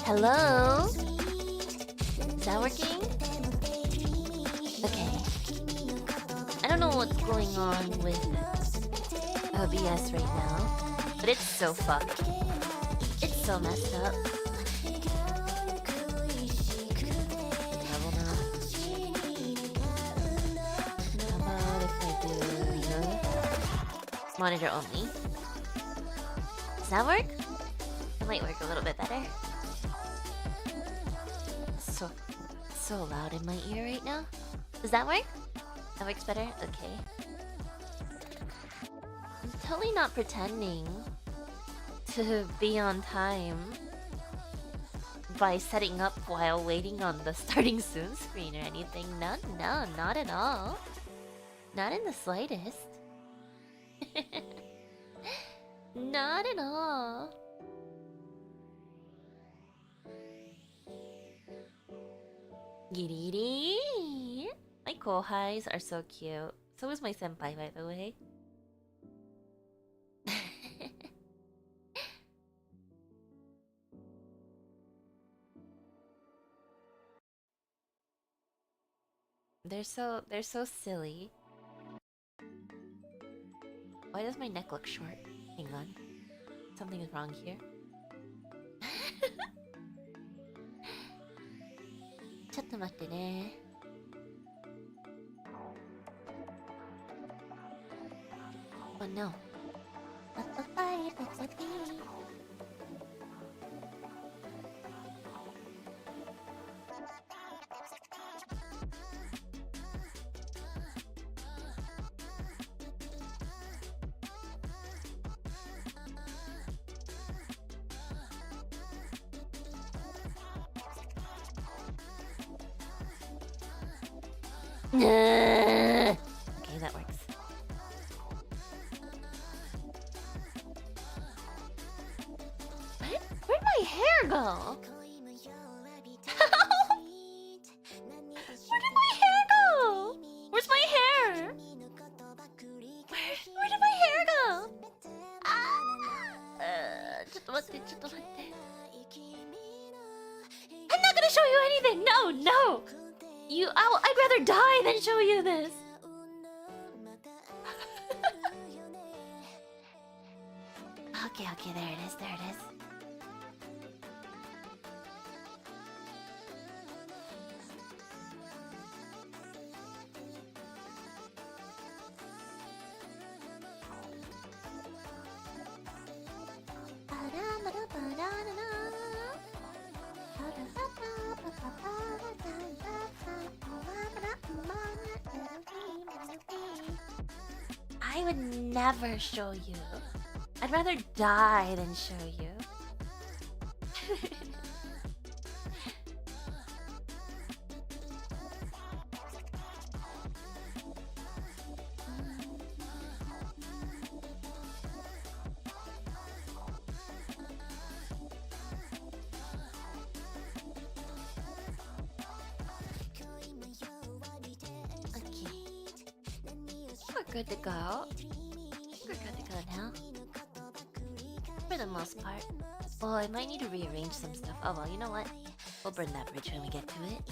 Hello? Is that working? Okay. I don't know what's going on with OBS right now, but it's so fucked. It's so messed up. Monitor only. Does that work? It might work a little bit better. So loud in my ear right now. Does that work? That works better? Okay. I'm totally not pretending to be on time by setting up while waiting on the starting soon screen or anything. No, not at all. Not in the slightest. Not at all. Giri. My kohais are so cute. So is my senpai, by the way. They're so silly. Why does my neck look short? Hang on. Something is wrong here. ちょっと待ってね。Oh no. Okay, that works. Where'd my hair go? Where did my hair go? Where's my hair? Where did my hair go? I'm not gonna show you anything. No. I'd rather die than show you this. Okay, there it is. I would never show you. I'd rather die than show you. We're good to go. We're good to go now. For the most part. Oh, I might need to rearrange some stuff. Oh well, you know what? We'll burn that bridge when we get to it.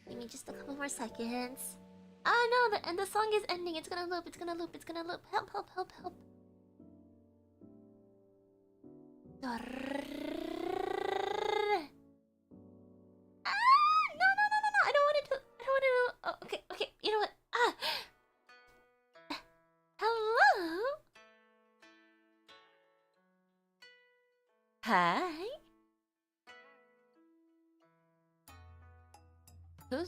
Give me just a couple more seconds. Oh no, the song is ending. It's gonna loop. Help. No. I don't want to. Oh, okay. You know what? Hello?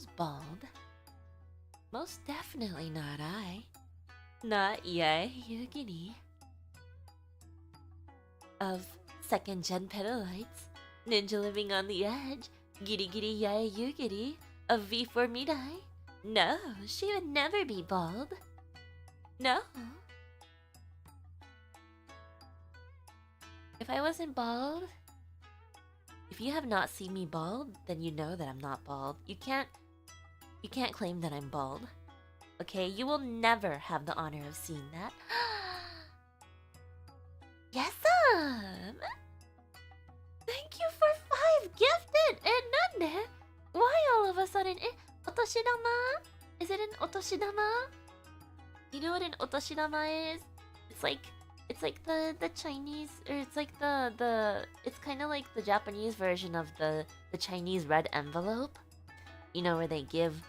Who's bald? Most definitely not I. Not yay, Yugiri. Of second-gen Petalights, ninja living on the edge, Giri Giri Yay Yugiri of V4 Midai. No, she would never be bald. No. If I wasn't bald, if you have not seen me bald, then you know that I'm not bald. You can't claim that I'm bald. Okay, you will never have the honor of seeing that. Yes, thank you for 5 gifted! And none. Why all of a sudden? Otoshidama? Is it an otoshidama? You know what an otoshidama is? It's like the Chinese, or it's like it's kind of like the Japanese version of the Chinese red envelope. You know, where they give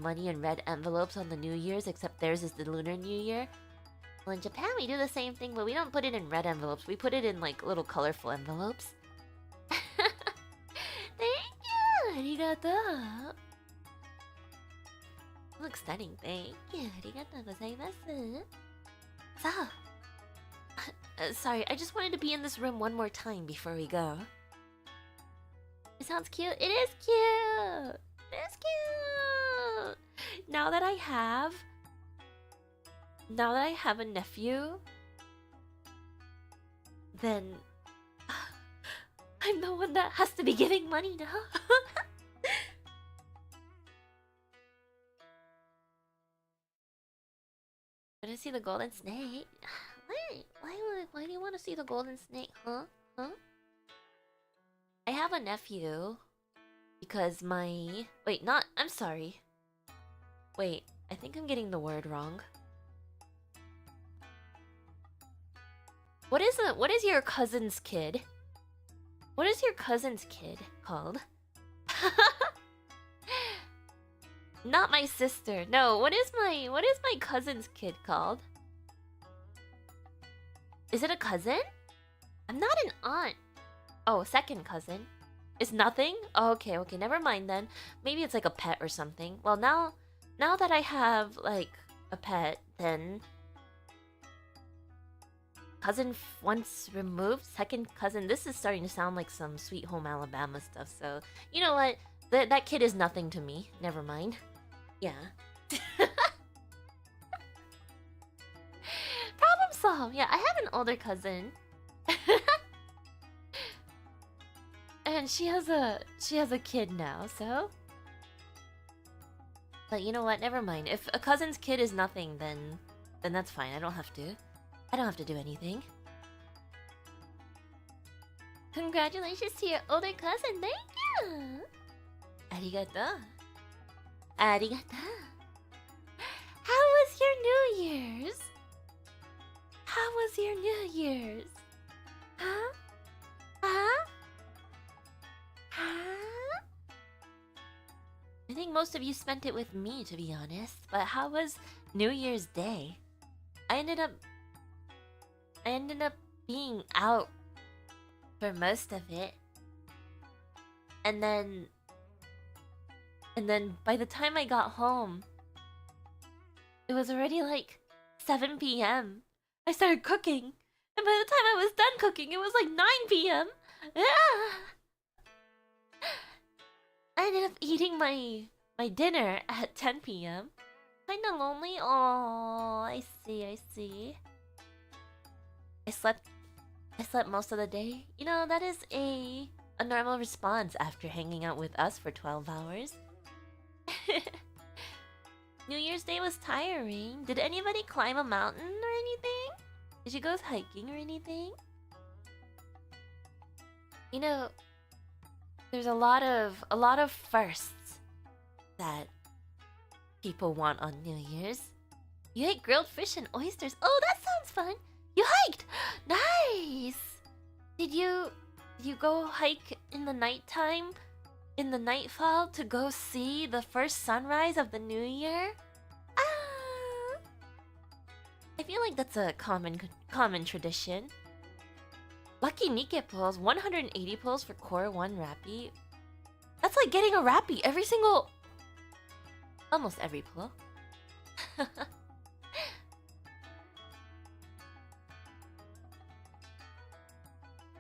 money in red envelopes on the New Year's, except theirs is the Lunar New Year. Well, in Japan we do the same thing, but we don't put it in red envelopes. We put it in like little colorful envelopes. Thank you! Arigato! Looks stunning, thank you. Arigatou gozaimasu. So, sorry, I just wanted to be in this room one more time before we go. It sounds cute. It is cute! It is cute! Now that I have a nephew, then I'm the one that has to be giving money now. Want to see the golden snake? Why do you want to see the golden snake, huh? I have a nephew because I'm sorry. Wait, I think I'm getting the word wrong. What is your cousin's kid? What is your cousin's kid called? Not my sister. No, what is my cousin's kid called? Is it a cousin? I'm not an aunt. Oh, second cousin. It's nothing? Oh, okay, never mind then. Maybe it's like a pet or something. Well, now that I have like a pet, then cousin once removed, second cousin. This is starting to sound like some Sweet Home Alabama stuff. So you know what? That kid is nothing to me. Never mind. Yeah. Problem solved. Yeah, I have an older cousin. And she has a kid now, so. But you know what? Never mind. If a cousin's kid is nothing, then that's fine. I don't have to do anything. Congratulations to your older cousin. Thank you. Arigato. Arigato. How was your New Year's? How was your New Year's? Huh? I think most of you spent it with me, to be honest. But how was New Year's Day? I ended up being out for most of it. And then by the time I got home, it was already like 7 p.m. I started cooking. And by the time I was done cooking, it was like 9 p.m. I ended up eating my dinner at 10 p.m. Kinda lonely. Oh, I see. I slept most of the day. You know, that is a normal response after hanging out with us for 12 hours. New Year's Day was tiring. Did anybody climb a mountain or anything? Did you go hiking or anything? You know, there's a lot of firsts that people want on New Year's. You ate grilled fish and oysters. Oh, that sounds fun. You hiked. Nice. Did you go hike in the nighttime, in the nightfall, to go see the first sunrise of the new year? I feel like that's a common tradition. Lucky Nikke pulls, 180 pulls for core 1 Rappy. That's like getting a Rappy every single Almost every pillow.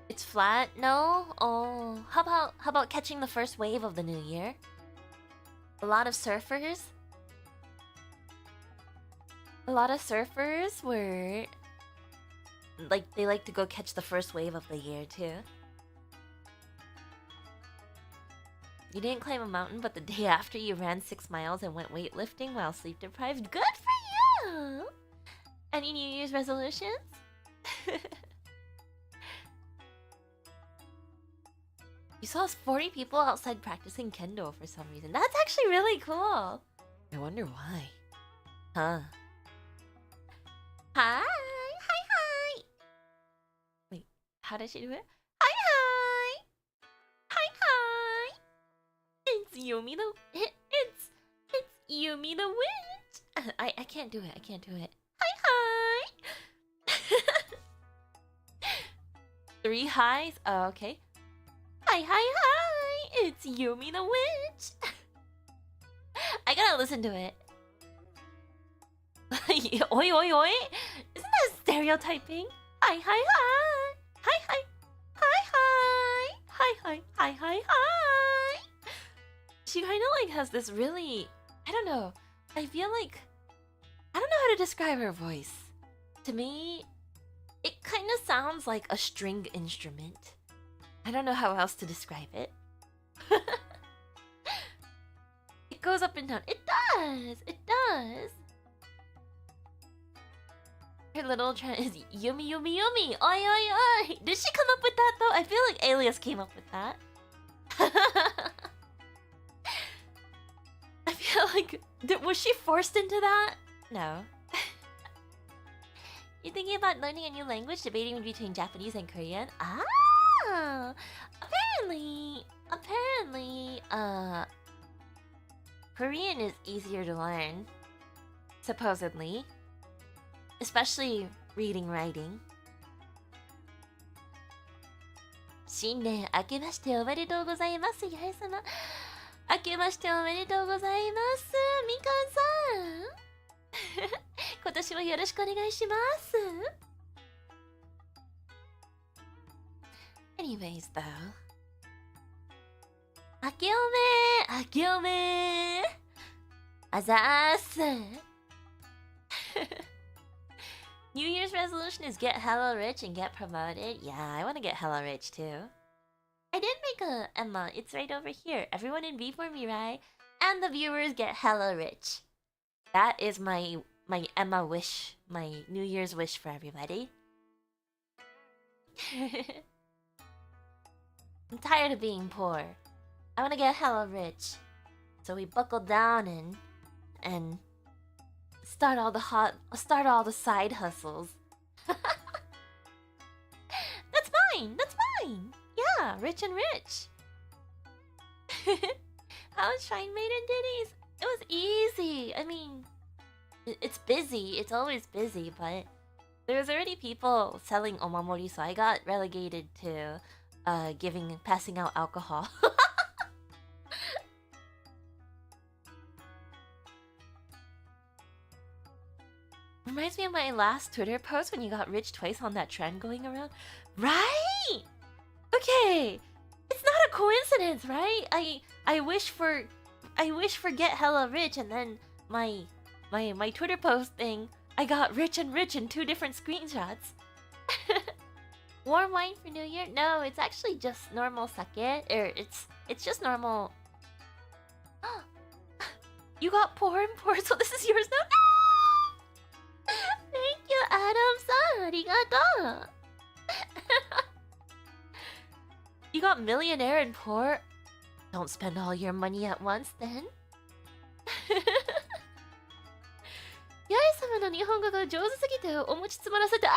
It's flat? No? Oh, how about catching the first wave of the new year? A lot of surfers were like, they like to go catch the first wave of the year too. You didn't climb a mountain, but the day after you ran 6 miles and went weightlifting while sleep deprived. Good for you! Any New Year's resolutions? You saw 40 people outside practicing kendo for some reason. That's actually really cool. I wonder why. Huh. Hi! Hi, hi! Wait, how did she do it? Hi, hi! Hi, hi! It's Yumi the... It's Yumi the witch! I can't do it, I can't do it. Hi, hi! 3 highs? Oh, okay. Hi, hi, hi! It's Yumi the witch! I gotta listen to it. Oi, oi, oi! Isn't that stereotyping? Hi, hi, hi! Hi, hi! Hi, hi! Hi, hi, hi, hi, hi! She kinda like has this really... I don't know. I feel like... I don't know how to describe her voice. To me, it kinda sounds like a stringed instrument. I don't know how else to describe it. It goes up and down. It does! It does! Her little trend is yummy, yummy, yummy! Oi, oi, oi! Did she come up with that though? I feel like Alias came up with that. I feel like... was she forced into that? No. You thinking about learning a new language, debating between Japanese and Korean? Ah! Apparently, Korean is easier to learn. Supposedly. Especially reading, writing. 新年明けましておめでとうございます。やはり様。明けましておめでとうございます。みかんさん。今年もよろしくお願いします。Anyways, though. 明けおめあざーす。New Year's resolution is get hella rich and get promoted. Yeah, I want to get hella rich too. I did make a Emma. It's right over here. Everyone in V for me, right? And the viewers get hella rich. That is my Emma wish. My New Year's wish for everybody. I'm tired of being poor. I want to get hella rich. So we buckle down and start all the side hustles. That's mine. That's mine. Yeah, rich and rich. How was Shrine Maiden Ditties? It was easy. I mean, it's busy. It's always busy, but there's already people selling omamori, so I got relegated to passing out alcohol. Reminds me of my last Twitter post when you got rich twice on that trend going around. Right? Okay. It's not a coincidence, right? I wish for get hella rich, and then my Twitter post thing, I got rich and rich in 2 different screenshots. Warm wine for New Year? No, it's actually just normal sake. It's just normal. You got poor and poor, so this is yours now. No! Thank you, Adam-san. Arigato. You got millionaire and poor? Don't spend all your money at once, then. 八重様の日本語が上手すぎてお餅詰まらせて、ああ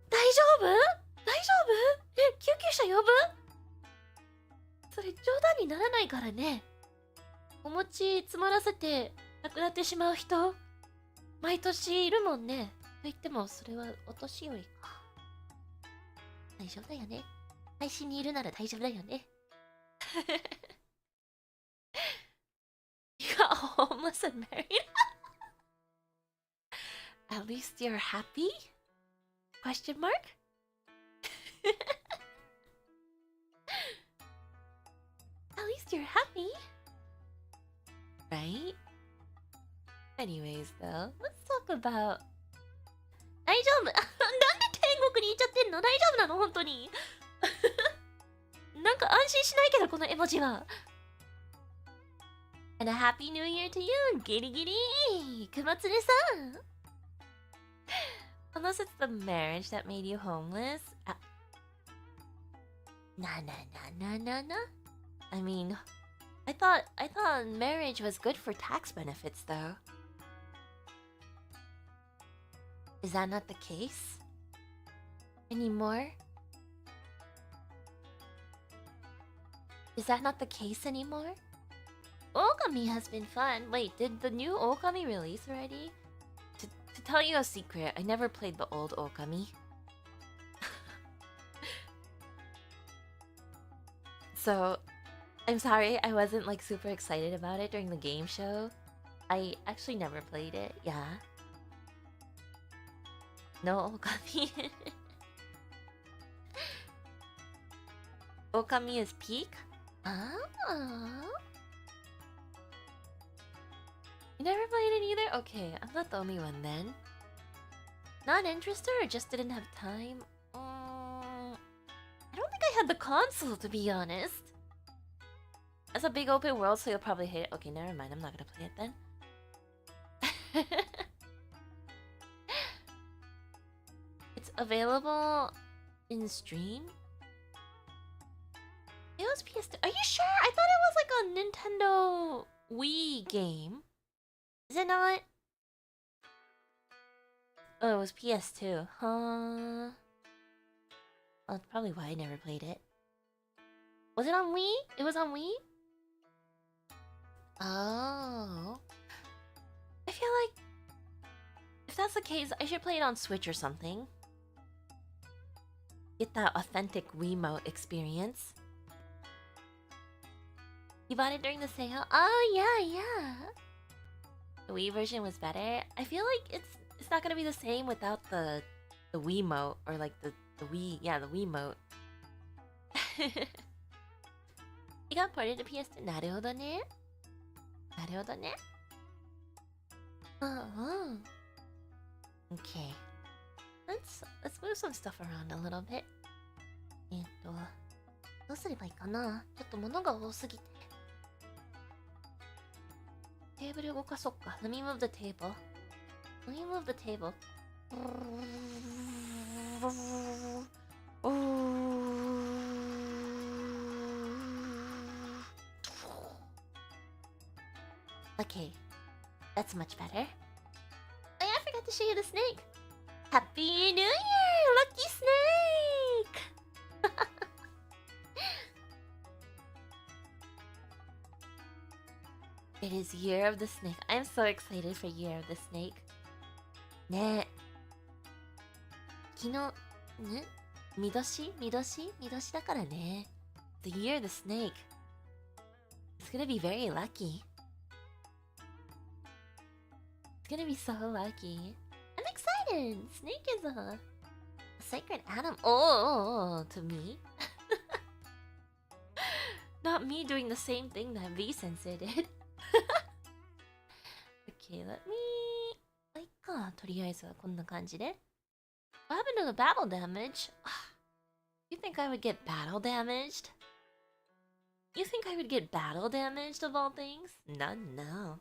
大丈夫？大丈夫？救急車呼ぶ？それ冗談にならないからね。お餅詰まらせて亡くなってしまう人毎年いるもんね。と言ってもそれはお年寄りか。大丈夫だよね。配信にいるなら大丈夫だよね。homeless and married? At least you're happy? Question mark? At least you're happy. Right? Anyways though, let's talk about... 大丈夫なんで天国に行っちゃってんの？大丈夫なの？本当になんか安心しないけどこの絵文字は。And a happy new year to you, ギリギリくまつねさん。Unless it's the marriage that made you homeless. Nah. I mean, I thought marriage was good for tax benefits though. Is that not the case anymore? Is that not the case anymore? Okami has been fun. Wait, did the new Okami release already? To tell you a secret, I never played the old Okami. So, I'm sorry I wasn't like super excited about it during the game show. I actually never played it, yeah. No Okami. Okami is peak? Oh. You never played it either? Okay, I'm not the only one then. Not interested or just didn't have time? I don't think I had the console, to be honest. It's a big open world, so you'll probably hate it. Okay, never mind. I'm not gonna play it then. It's available in stream? It was PS2. Are you sure? I thought it was like a Nintendo Wii game. Is it not? Oh, it was PS2. Huh? Well, that's probably why I never played it. Was it on Wii? It was on Wii? Oh. I feel like... if that's the case, I should play it on Switch or something. Get that authentic Wiimote experience. You bought it during the sale? Oh, yeah. The Wii version was better. I feel like it's not gonna be the same without the Wiimote or like the Wii, yeah, the Wiimote. It got ported to PS2. なるほどね。なるほどね。Okay. Let's move some stuff around a little bit. どうすればいいかな？ちょっと物が多すぎて。テーブル動かそっか。Let me move the table. Let me move the table. Okay, that's much better. Oh yeah, I forgot to show you the snake. Happy New Year, lucky snake! It is Year of the Snake. I'm so excited for Year of the Snake. ねえ。昨日、ね？見年だからね。The Year of the Snake. It's gonna be very lucky. It's gonna be so lucky. I'm excited! Snake is a sacred animal. Oh, to me. Not me doing the same thing that V-Sensei did. Okay, let me... いいか、とりあえずはこんな感じで。What happened to the battle damage? You think I would get battle damaged? You think I would get battle damaged of all things? No.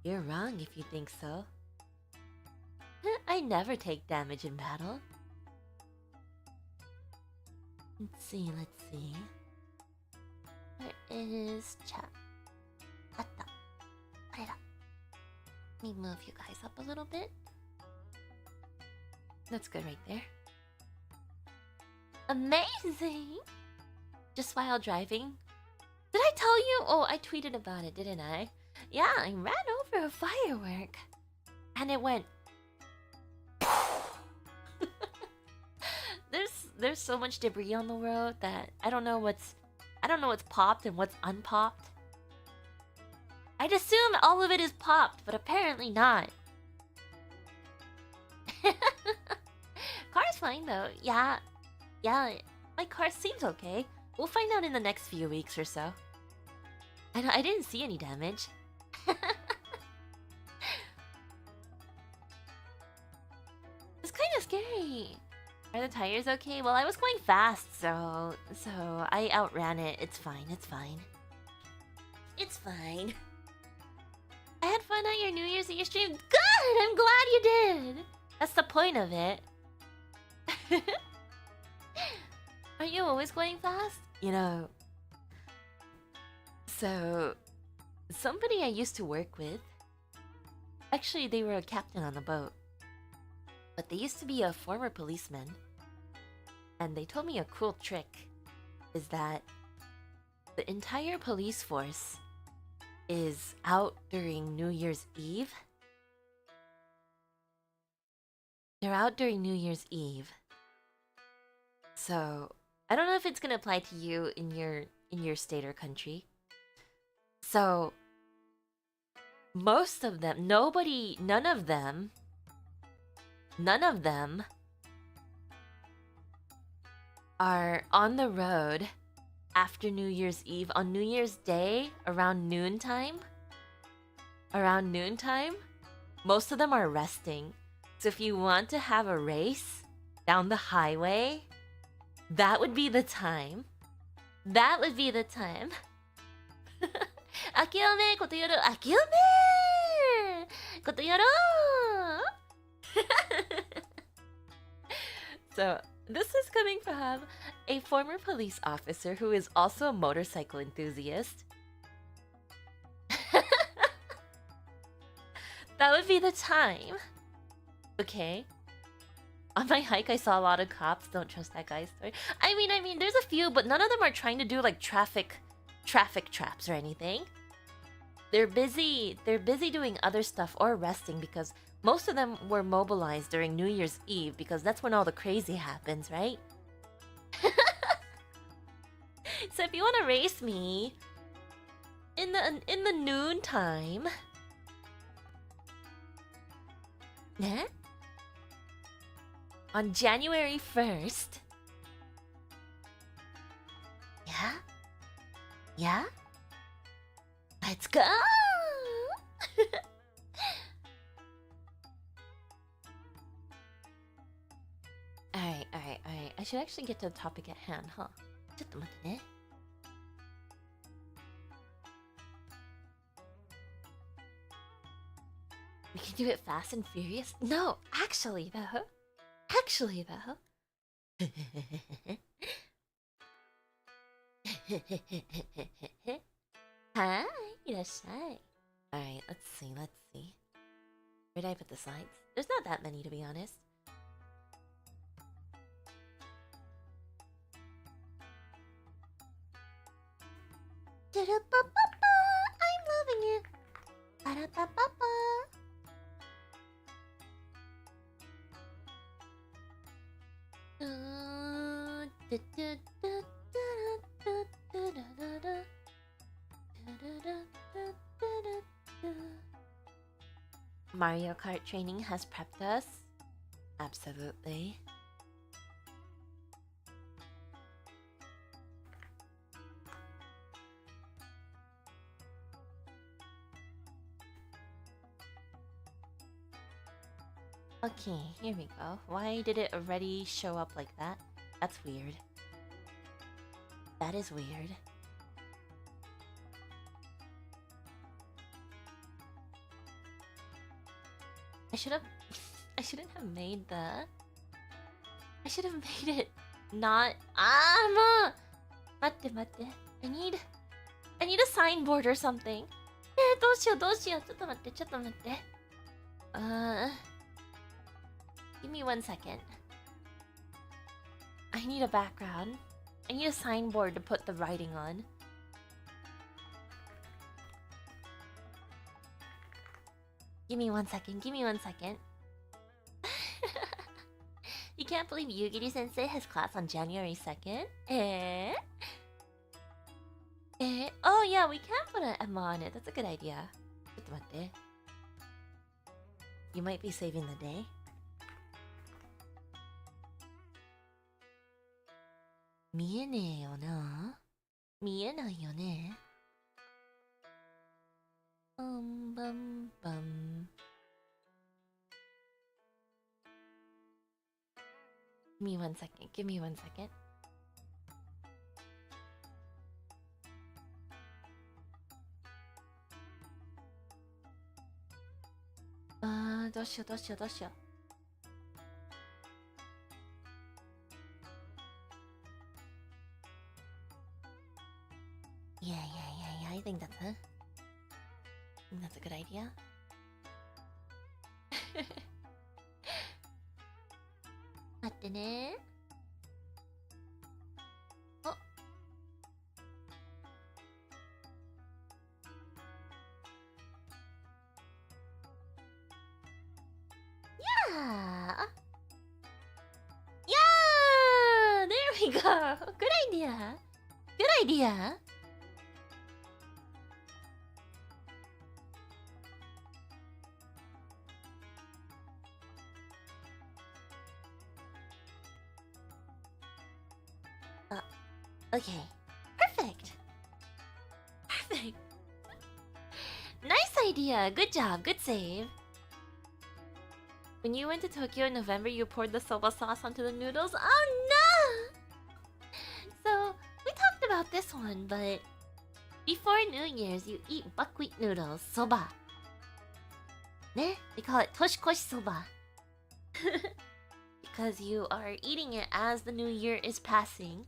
You're wrong if you think so. I never take damage in battle. Let's see. Where is chat? あった。あれだ。Let me move you guys up a little bit. That's good right there. Amazing! Just while driving. Did I tell you? Oh, I tweeted about it, didn't I? Yeah, I ran over a firework. And it went... There's so much debris on the road that I don't know what's popped and what's unpopped. I'd assume all of it is popped, but apparently not. Car's fine though. Yeah, my car seems okay. We'll find out in the next few weeks or so. I didn't see any damage. It's kind of scary. Are the tires okay? Well, I was going fast, so I outran it. It's fine. It's fine. It's fine. I had fun at your New Year's Eve stream. Good! I'm glad you did! That's the point of it. Aren't you always going fast? You know... So... Somebody I used to work with... Actually, they were a captain on the boat. But they used to be a former policeman. And they told me a cool trick. Is that... the entire police force... is out during New Year's Eve. They're out during New Year's Eve. So, I don't know if it's gonna apply to you in your state or country. So, most of them, none of them are on the road after New Year's Eve. On New Year's Day, around noontime, most of them are resting. So if you want to have a race down the highway, that would be the time. That would be the time. Akiyome, koto yoro, akiyome! Koto yoro! So, this is coming from a former police officer who is also a motorcycle enthusiast. That would be the time. Okay. On my hike, I saw a lot of cops. Don't trust that guy's story. I mean, there's a few, but none of them are trying to do like traffic traps or anything. They're busy doing other stuff or resting because most of them were mobilized during New Year's Eve because that's when all the crazy happens, right? So if you want to race me in the noon time, yeah? On January 1st. Yeah? Yeah? Let's go! Alright. I should actually get to the topic at hand, huh? ちょっと待ってね。We can do it fast and furious? No, actually though. Hi, いらっしゃい. Alright, let's see. Where did I put the slides? There's not that many, to be honest. I'm loving it. Mario Kart training has prepped us. Absolutely. Okay, here we go. Why did it already show up like that? That's weird. That is weird. I shouldn't have made the... I should have made it not... Ah, Matte. I need a signboard or something. どうしよう。ちょっと待って。Give me 1 second. I need a background. I need a signboard to put the writing on. Give me 1 second. You can't believe Yugiri sensei has class on January 2nd? Oh yeah, we can put an M on it. That's a good idea. ちょっと待って。You might be saving the day. 見えねえよな。見えないよね。バンバンバン。Give me 1 second. Give me 1 second. どうしようどうしようどうしよう。Yeah, I think that's a good idea. 待ってね。お。Yeah! Yeah! There we go! Good idea! Good idea! Okay. Perfect! Perfect! Nice idea! Good job! Good save! When you went to Tokyo in November, you poured the soba sauce onto the noodles? Oh no! So, we talked about this one, but before New Year's, you eat buckwheat noodles, soba. Ne? We call it toshikoshi soba. Because you are eating it as the new year is passing.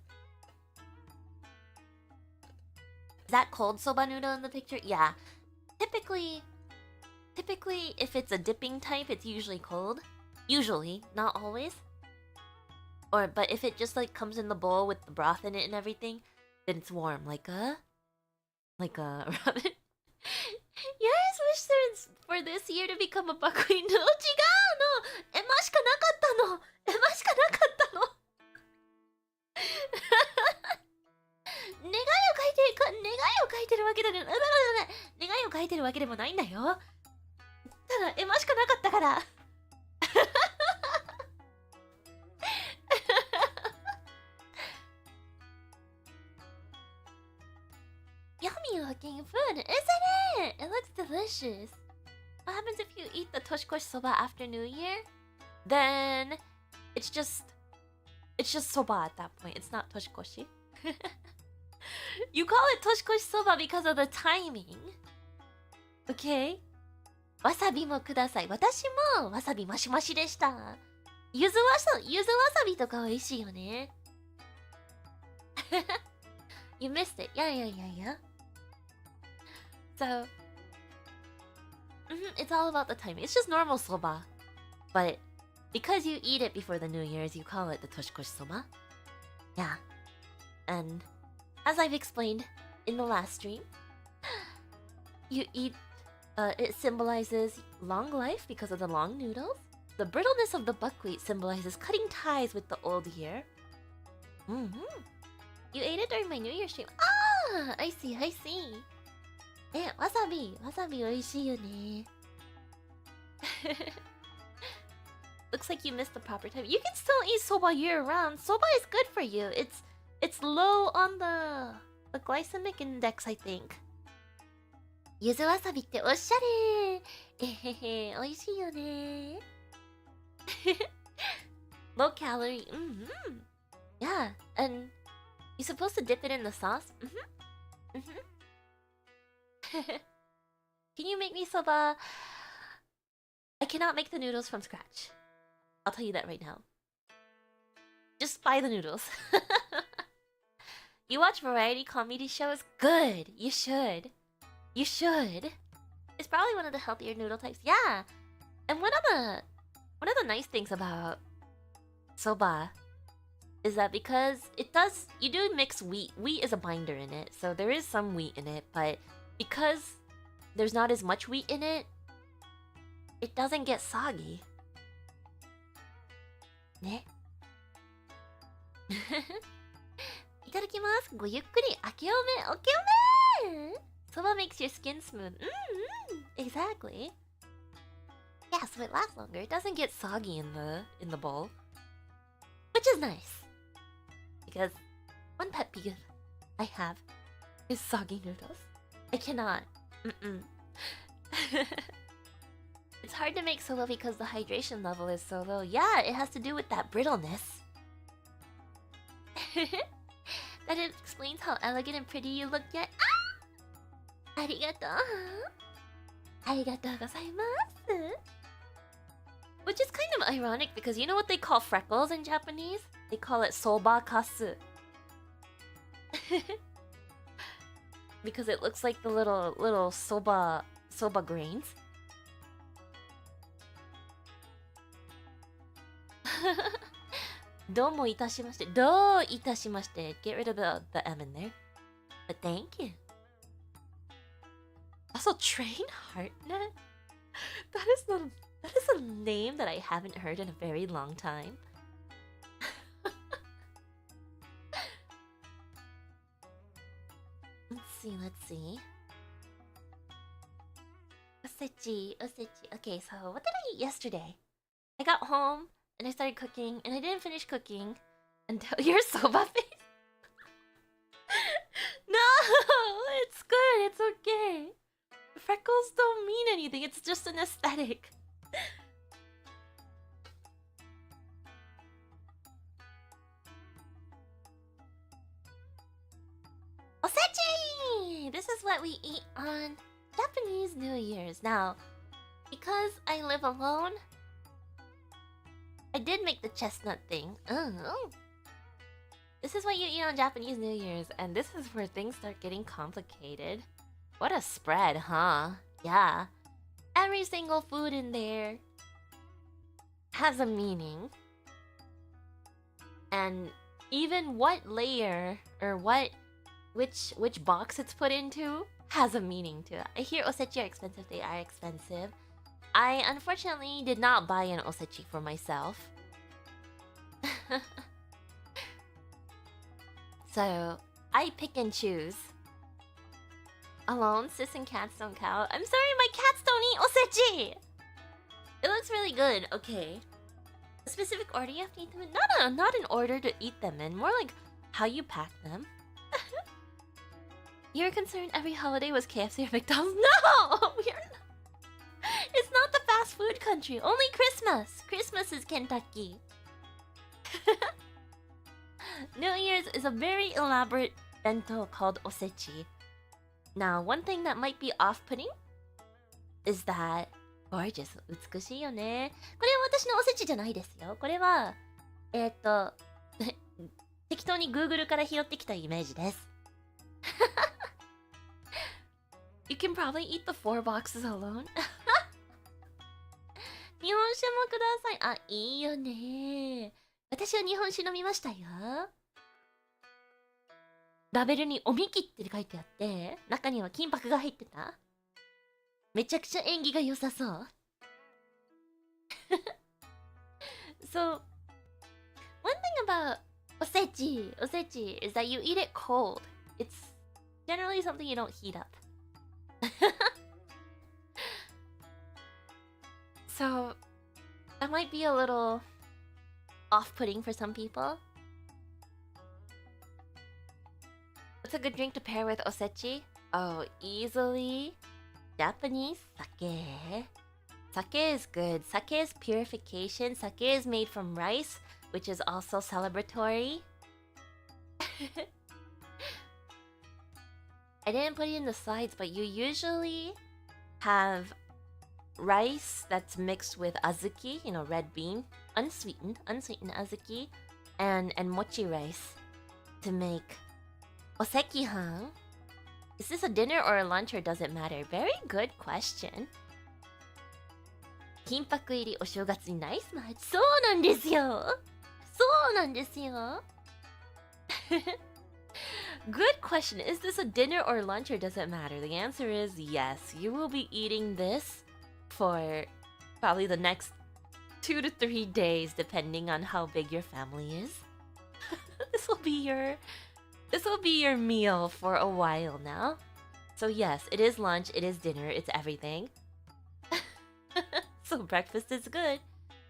Is that cold soba noodle in the picture? Yeah. Typically, if it's a dipping type, it's usually cold. Usually, not always. But if it just like comes in the bowl with the broth in it and everything, then it's warm, like a ramen. Yes, wish for this year to become a buckwheat noodle. 違うの! エマしかなかったの! エマしかなかったの! 願いを書いてるわけだね。願いを書いてるわけでもないんだよ。ただエマしかなかったから。Yummy looking food, isn't it? It looks delicious. What happens if you eat the toshikoshi soba after New Year? Then it's just soba at that point. It's not toshikoshi. You call it toshikoshi soba because of the timing. Okay? わさびもください。私もわさびマシマシでした。ゆずわさびとか美味しいよね。You missed it. Yeah. So, it's all about the timing. It's just normal soba. But because you eat it before the New Year's, you call it the toshikoshi soba. Yeah. And as I've explained in the last stream, you eat, it symbolizes long life because of the long noodles. The brittleness of the buckwheat symbolizes cutting ties with the old year. You ate it during my New Year stream. Ah, I see. わさび美味しいよね。Looks like you missed the proper time. You can still eat soba year round. Soba is good for you. It's low on the glycemic index, I think. ゆずわさびっておしゃれ。美味しいよね。Low calorie. Yeah, and you're supposed to dip it in the sauce. Can you make me soba? I cannot make the noodles from scratch. I'll tell you that right now. Just buy the noodles. You watch variety comedy shows? Good. You should. It's probably one of the healthier noodle types. Yeah. And one of the nice things about soba is that because you do mix wheat. Wheat is a binder in it, so there is some wheat in it, but because there's not as much wheat in it, it doesn't get soggy. ね。いただきます。ごゆっくり。明けおめ。Soba makes your skin smooth. Exactly. Yeah, so it lasts longer. It doesn't get soggy in the bowl, which is nice. Because one pet peeve I have is soggy noodles. I cannot. It's hard to make soba because the hydration level is so low. Yeah, it has to do with that brittleness. That explains how elegant and pretty you look yet. Ah! Arigato. Arigatou gozaimasu. Which is kind of ironic because you know what they call freckles in Japanese? They call it soba kasu. Because it looks like the little soba grains. Domo itashimashite. Do itashimashite. Get rid of the M in there. But thank you. Also, Train Heartnet? That is a name that I haven't heard in a very long time. Let's see. Osechi. Okay, so what did I eat yesterday? I got home and I started cooking and I didn't finish cooking until your soba face. No, it's good. It's okay. Freckles don't mean anything. It's just an aesthetic. Osechi! This is what we eat on Japanese New Year's. Now, because I live alone, I did make the chestnut thing. This is what you eat on Japanese New Year's, and this is where things start getting complicated. What a spread, huh? Yeah. Every single food in there has a meaning. And even what layer or which box it's put into has a meaning to it. I hear osechi are expensive. They are expensive. I unfortunately did not buy an osechi for myself. So, I pick and choose. Alone, sis and cats don't count. I'm sorry, my cats don't eat osechi! It looks really good, okay. A specific order you have to eat them in? No, not an order to eat them in. More like how you pack them. You're concerned every holiday was KFC or McDonald's? No! We're not. It's not the fast food country. Only Christmas. Christmas is Kentucky. New Year's is a very elaborate bento called osechi. Now, one thing that might be off-putting is that gorgeous. 美しいよね。これは私のおせちじゃないですよ。これは、適当に Google から拾ってきたイメージです。You can probably eat the 4 boxes alone. 日本酒もください。あ、いいよね。私は日本酒飲みましたよ。ラベルにおみきって書いてあって、中には金箔が入ってた。めちゃくちゃ縁起が良さそう。So, one thing about osechi is that you eat it cold. It's generally something you don't heat up. So, that might be a little off-putting for some people. What's a good drink to pair with osechi? Oh, easily Japanese sake. Sake is good. Sake is purification. Sake is made from rice, which is also celebratory. I didn't put it in the slides, but you usually have rice that's mixed with azuki, you know, red bean, unsweetened azuki, and mochi rice to make oseki-han. Is this a dinner or a lunch or does it matter? Very good question. 金箔入りお正月にナイスマッチ。そうなんですよ。そうなんですよ。Good question. Is this a dinner or lunch or does it matter? The answer is yes. You will be eating this for probably the next 2 to 3 days depending on how big your family is. This will be your meal for a while now. So yes, it is lunch, it is dinner, it's everything. So breakfast is good.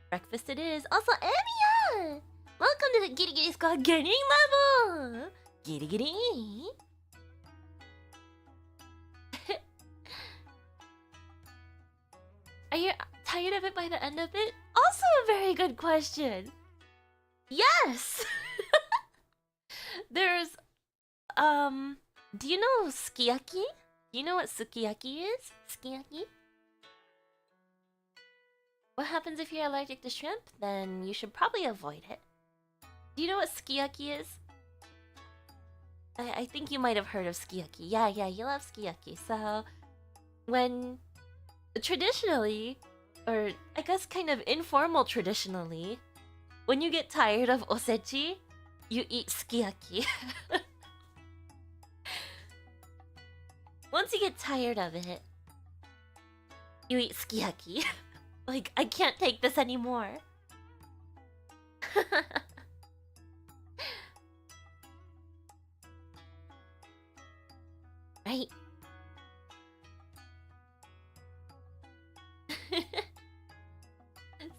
Breakfast it is. Also, Emiya! Welcome to the Giri Giri Squad gaining level! Giri Giri! Are you tired of it by the end of it? Also a very good question. Yes! There's, do you know sukiyaki? Do you know what sukiyaki is? Sukiyaki? What happens if you're allergic to shrimp? Then you should probably avoid it. Do you know what sukiyaki is? I think you might have heard of sukiyaki. Yeah, you love sukiyaki. So, when traditionally, or I guess kind of informal traditionally, when you get tired of osechi, you eat sukiyaki. Once you get tired of it, you eat sukiyaki. Like, I can't take this anymore. Right?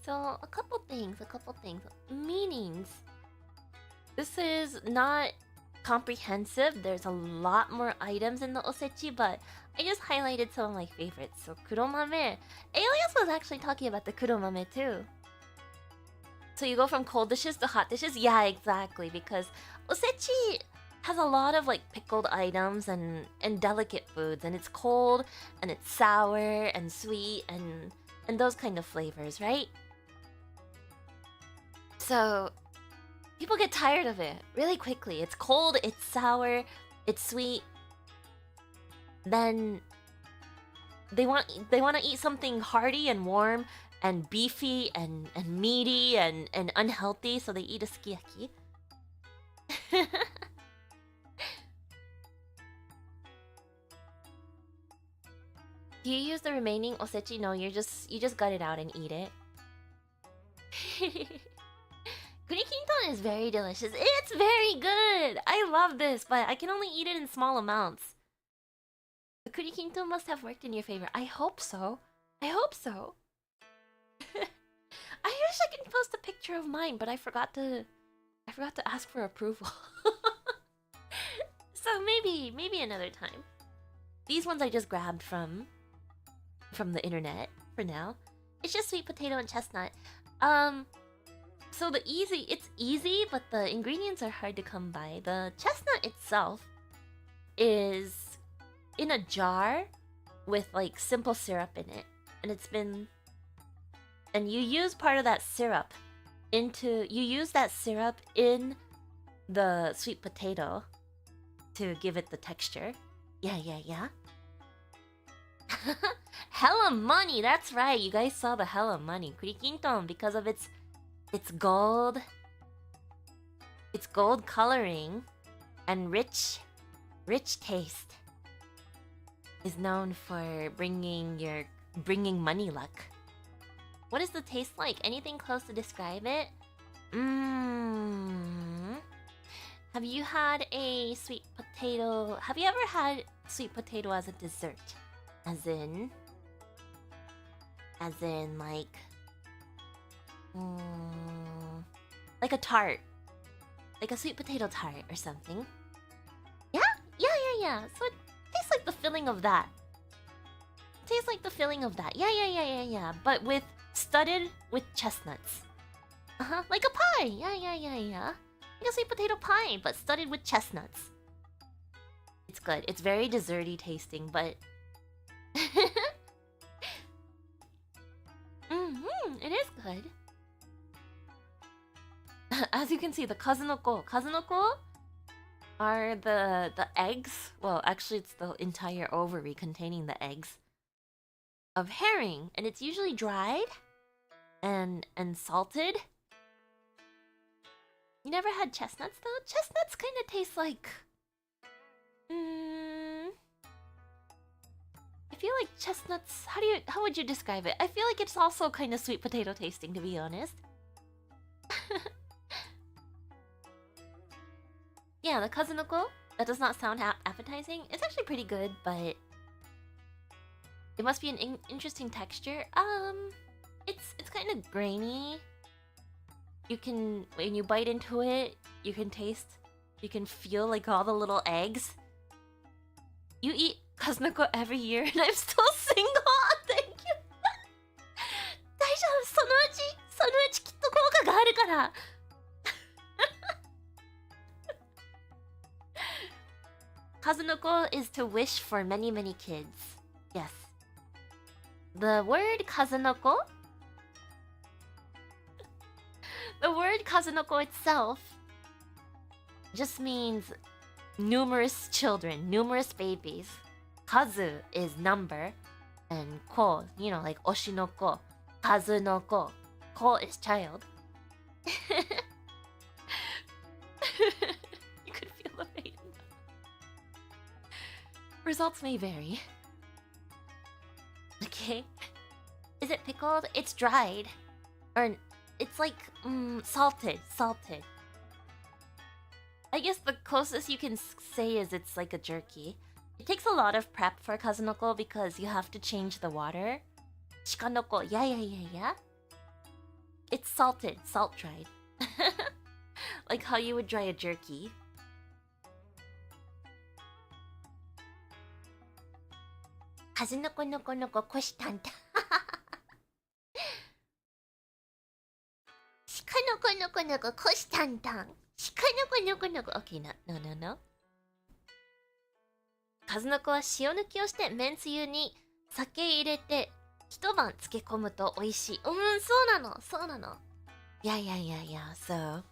So, a couple things. Meanings. This is not comprehensive. There's a lot more items in the osechi, but I just highlighted some of my favorites. So, kuromame. Alias was actually talking about the kuromame too. So you go from cold dishes to hot dishes? Yeah, exactly. Because osechi has a lot of like pickled items and delicate foods, and it's cold and it's sour and sweet and those kind of flavors, right? So people get tired of it really quickly. It's cold, it's sour, it's sweet. Then they want to eat something hearty and warm and beefy and meaty and unhealthy, so they eat a sukiyaki. Do you use the remaining osechi? No, you just gut it out and eat it. Kurikinton is very delicious. It's very good! I love this, but I can only eat it in small amounts. The kurikinton must have worked in your favor. I hope so. I hope so. I wish I could post a picture of mine, but I forgot to ask for approval. So maybe another time. These ones I just grabbed from the internet for now. It's just sweet potato and chestnut. So it's easy, but the ingredients are hard to come by. The chestnut itself is in a jar with like simple syrup in it, and you use part of that syrup in the sweet potato to give it the texture. Yeah. Hella money, that's right. You guys saw the hella money. Kurikinton, because of its gold coloring and rich taste, is known for bringing money luck. What does the taste like? Anything close to describe it? Have you had a sweet potato? Have you ever had sweet potato as a dessert? As in like a tart, like a sweet potato tart or something. Yeah. So it tastes like the filling of that. Yeah. But studded with chestnuts. Like a pie. Yeah. Like a sweet potato pie, but studded with chestnuts. It's good. It's very desserty tasting, but it is good. As you can see, the kazunoko are the eggs. Well, actually, it's the entire ovary containing the eggs of herring, and it's usually dried and salted. You never had chestnuts though? Chestnuts kind of taste like I feel like chestnuts, how would you describe it? I feel like it's also kind of sweet potato tasting, to be honest. Yeah, the kazunoko That does not sound appetizing. It's actually pretty good, but it must be an interesting texture. It's kind of grainy. You can, when you bite into it, you can taste, you can feel like all the little eggs. You eat Kaznoko every year, and I'm still single. Thank you. 大丈夫、そのうちきっと効果があるから。Kazunoko is to wish for many, many kids. Yes. The word Kazunoko, the word Kazunoko itself just means numerous children, numerous babies. Kazu is number, and ko, you know, like oshinoko, kazunoko. Ko is child. You could feel the pain. Results may vary. Okay. Is it pickled? It's dried. Or it's like salted. I guess the closest you can say is it's like a jerky. It takes a lot of prep for kazunoko because you have to change the water. Shikanoko, yeah. It's salted, salt dried. Like how you would dry a jerky. Kazunoko noko koshitanta. Shikanoko noko koshitanta. Shikanoko noko. Okay, no. 数の子は塩抜きをしてめんつゆに酒入れて一晩漬け込むと美味しい。そうなの。Yeah. So,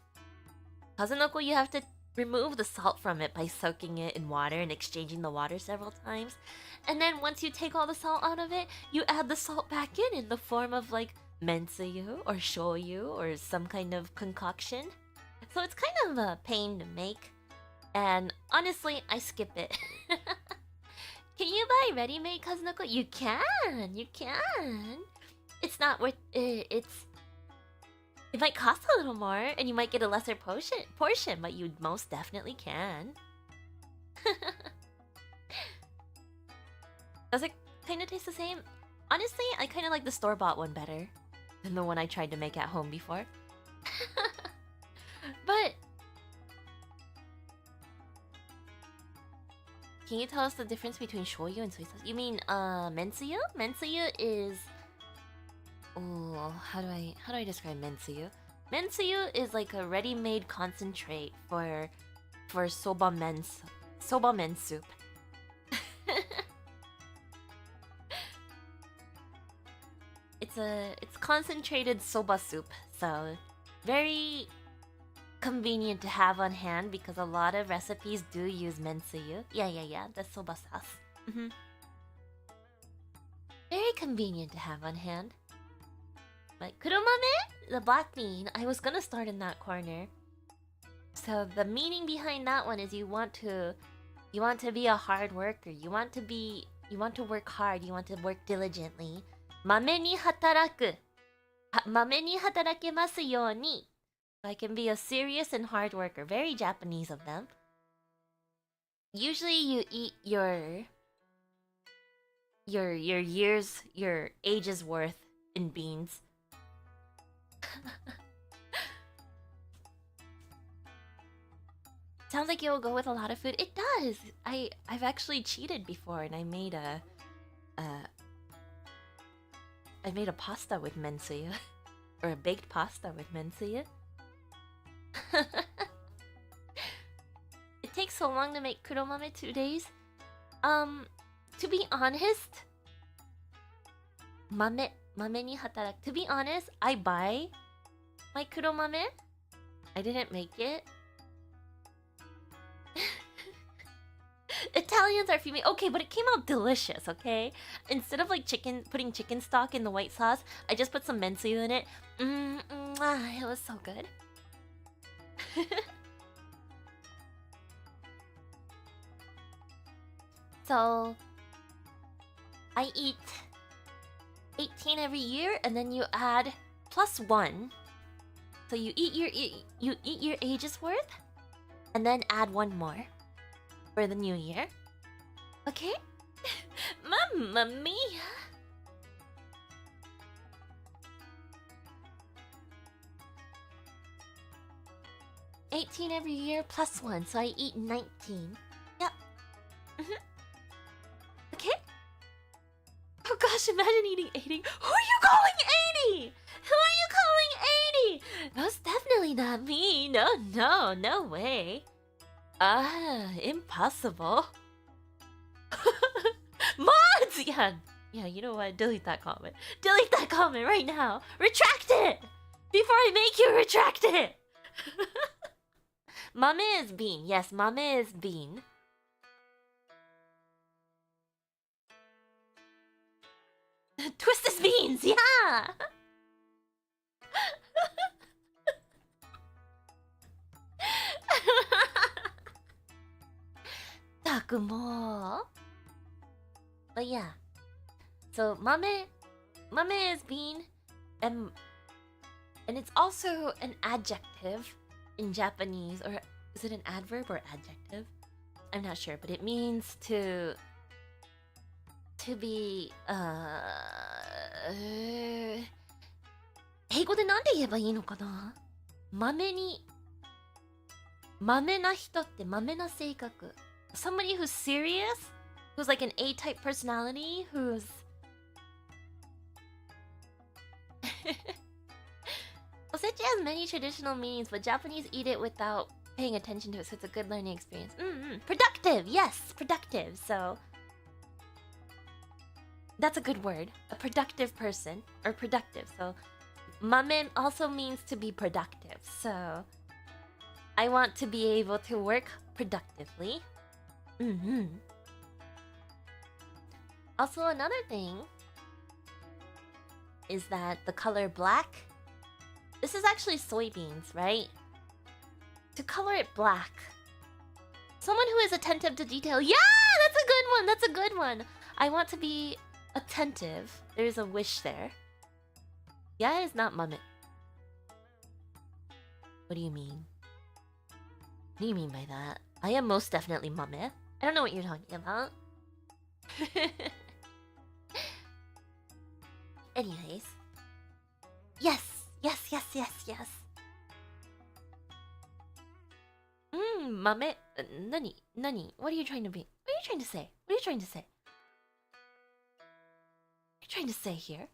数の子 you have to remove the salt from it by soaking it in water and exchanging the water several times. And then once you take all the salt out of it, you add the salt back in the form of like mentsuyu or shoyu or some kind of concoction. So it's kind of a pain to make. And honestly, I skip it. Can you buy ready-made kazunoko? You can. It's not worth it. It might cost a little more, and you might get a lesser portion, but you most definitely can. Does it kind of taste the same? Honestly, I kind of like the store-bought one better than the one I tried to make at home before. But can you tell us the difference between shoyu and soy sauce? You mean mentsuyu? Mentsuyu is how do I describe mentsuyu? Mentsuyu is like a ready-made concentrate for soba men soup. It's concentrated soba soup, so very convenient to have on hand because a lot of recipes do use mentsuyu. Yeah, the soba sauce. Very convenient to have on hand. But kuromame, the black bean, I was gonna start in that corner. So the meaning behind that one is you want to be a hard worker. You want to work hard. You want to work diligently. Mame ni hataraku. Mame ni hatarakemasu youni. I can be a serious and hard worker. Very Japanese of them. Usually you eat your age's worth in beans. Sounds like it will go with a lot of food. It does. I've actually cheated before and I made a pasta with mentsuyu. Or a baked pasta with mentsuyu. It takes so long to make kuromame, 2 days. To be honest, mame ni hataraku. To be honest, I buy my kuromame. I didn't make it. Italians are female. Okay, but it came out delicious, okay? Instead of like putting chicken stock in the white sauce, I just put some mentsuyu in it. It was so good. So I eat 18 every year, and then you add +1. So you eat your age's worth, and then add 1 more. for the new year. Okay? Mamma mia! 18 every year plus 1, so I eat 19. Yep. Okay? Oh gosh, imagine eating 80. Who are you calling 80? Who are you calling 80? That's definitely not me. No way. Impossible. Mods! Yeah, you know what? Delete that comment. Delete that comment right now. Retract it! Before I make you retract it! Mame is bean. Yes, mame is bean. Twist is beans, yeah! Takumo. But yeah. So mame is bean, and it's also an adjective in Japanese, or is it an adverb or adjective? I'm not sure, but it means to be 英語でなんで言えばいいのかな。まめな人ってまめな性格。Somebody who's serious, who's like an A-type personality, who's Osechi has many traditional meanings, but Japanese eat it without paying attention to it, so it's a good learning experience. Productive, yes, productive. So that's a good word. A productive person, or productive. So mame also means to be productive. So I want to be able to work productively. Also, another thing is that the color black, this is actually soybeans, right? To color it black, someone who is attentive to detail. Yeah, that's a good one. That's a good one. I want to be attentive. There's a wish there. Yeah is not mame. What do you mean? What do you mean by that? I am most definitely mame. I don't know what you're talking about. Anyways. Yes. Mame. Nani? What are you trying to be? What are you trying to say? What are you trying to say? What are you trying to say here?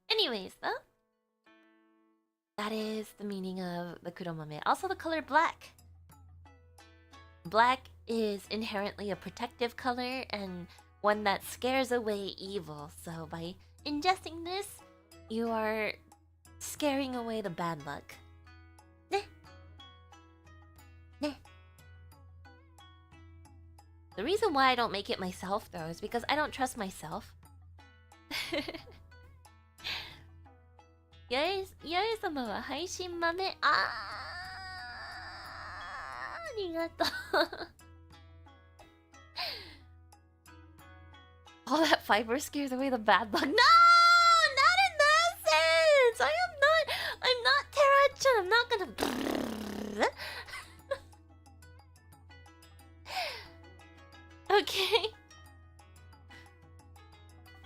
Anyways, though. That is the meaning of the kuromame. Also the color black. Black is inherently a protective color and one that scares away evil. So by ingesting this, you are scaring away the bad luck. Neh. The reason why I don't make it myself, though, is because I don't trust myself. Yare-sama wa haishin mame. Arigatou. All that fiber scares away the bad luck. No! Not in that sense! I'm not Tera-chan. I'm not gonna... Okay.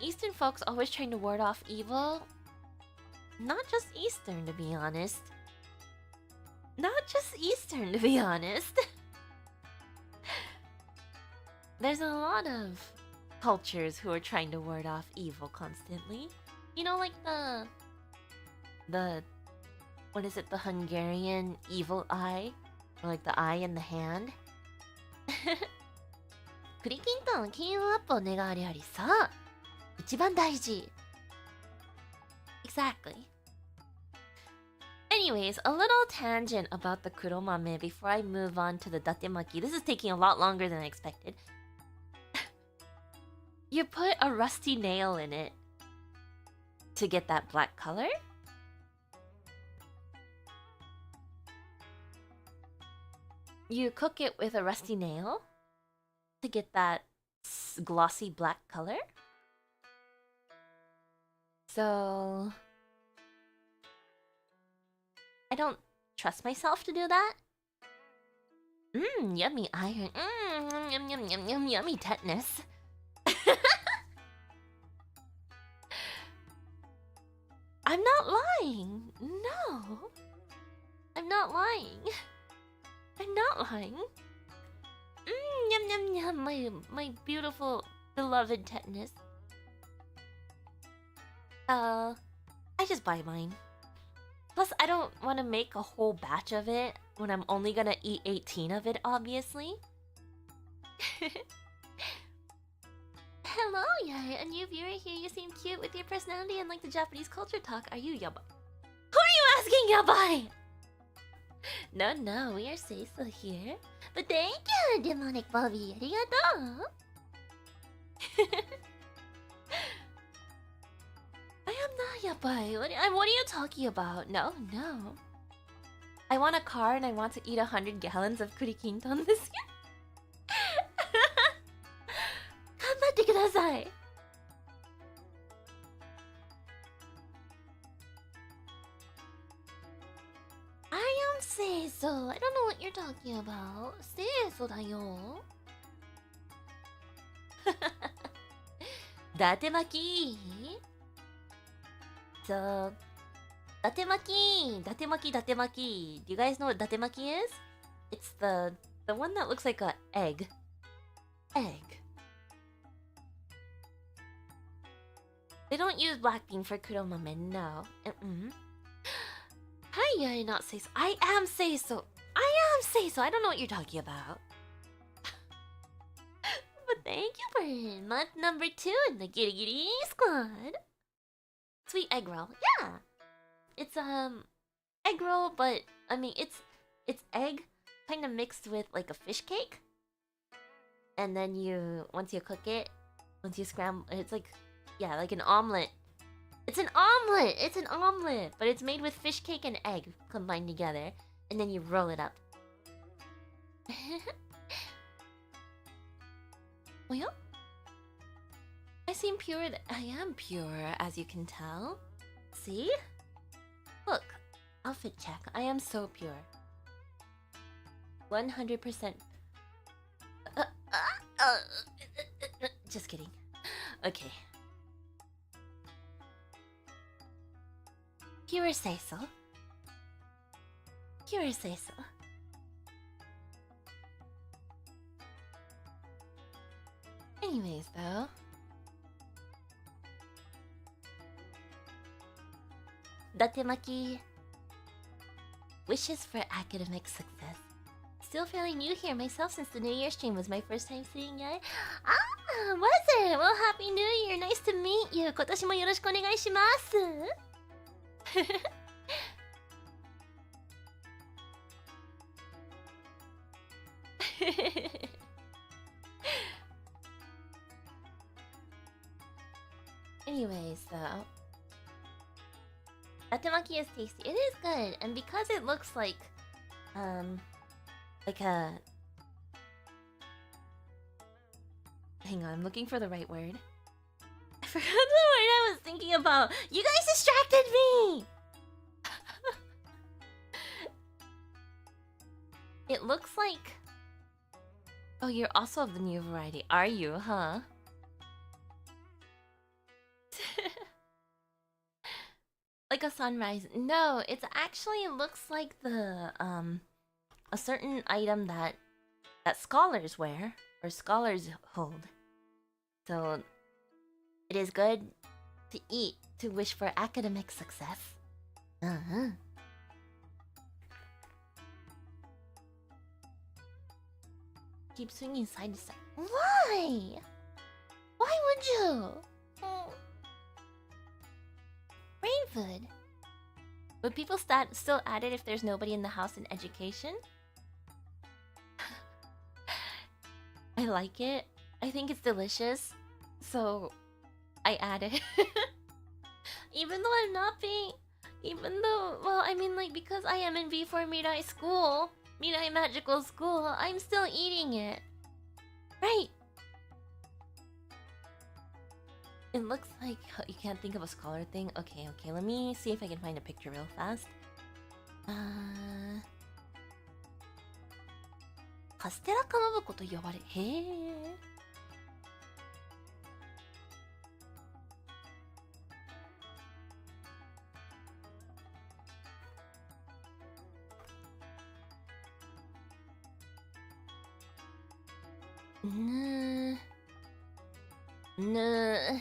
Eastern folks always trying to ward off evil. Not just Eastern, to be honest. There's a lot of cultures who are trying to ward off evil constantly. You know, like the what is it, the Hungarian evil eye? Or like the eye in the hand? クリキントン金運アップを願うよりさ、一番大事。Exactly. Anyways, a little tangent about the kuromame before I move on to the datemaki. This is taking a lot longer than I expected. You put a rusty nail in it to get that black color. You cook it with a rusty nail to get that glossy black color. So I don't trust myself to do that. Yummy iron. Yum, yum, yum, yum, yummy tetanus. I'm not lying. No. I'm not lying. I'm not lying. Yum, yum, yum. My beautiful, beloved tetanus. I just buy mine. Plus, I don't want to make a whole batch of it when I'm only gonna eat 18 of it, obviously. Hello, yeah, a new viewer here. You seem cute with your personality and like the Japanese culture talk. Are you yabai? Who are you asking, yabai? No, we are Seiso here. But thank you, demonic Bobby. Arigato. I am not yabai. What are you talking about? No. I want a car and I want to eat 100 gallons of kurikinton this year. 頑張ってください. I am Seiso. I don't know what you're talking about. Seiso だよ. 伊達巻き? So, 伊達巻き. Do you guys know what 伊達巻き is? It's the one that looks like a egg. They don't use black bean for kuromame, no. Hi, not Seiso. I am Seiso. I don't know what you're talking about. But thank you for month number 2 in the Giri Giri Squad. Sweet egg roll. Yeah. It's egg roll, but I mean it's egg kind of mixed with like a fish cake. And then once you cook it, once you scramble, it's like like an omelet. It's an omelet, but it's made with fish cake and egg combined together, and then you roll it up. Oh yeah? I seem pure. I am pure, as you can tell. See? Look, outfit check. I am so pure. 100%. Just kidding. Okay. Pure Seiso. Anyways, though. Datemaki. Wishes for academic success. Still fairly new here myself since the New Year stream was my first time seeing you. Ah, was it? Well, Happy New Year. Nice to meet you. 今年もよろしくお願いします。Anyways, though, datemaki is tasty. It is good, and because it looks like a. Hang on, I'm looking for the right word. I forgot the word I was thinking about. You guys distracted me. It looks like. Oh, you're also of the new variety, are you? Huh? Like a sunrise. No, it actually looks like the a certain item that scholars wear or scholars hold. So it is good to eat to wish for academic success. Keep swinging side to side. Why? Why would you? Brain food. Would people still add it if there's nobody in the house in education? I like it. I think it's delicious. So, I add it. Even though I'm not being... Well, I mean, like, because I am in V4 Mirai School, Mirai Magical School, I'm still eating it. Right. It looks like... You can't think of a scholar thing? Okay, let me see if I can find a picture real fast. カステラかまぼこと呼ばれ、へえ。ぬー。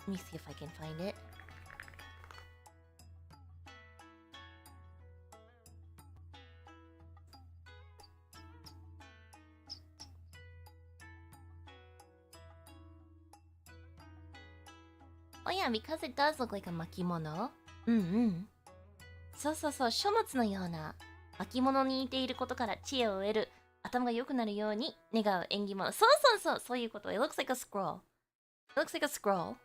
Let me see if I can find it. Oh yeah, because it does look like a makimono. そうそうそう、書物のような巻物に似ていることから知恵を得る、頭が良くなるように願う縁起物。そうそうそう、そういうこと。It looks like a scroll. It looks like a scroll.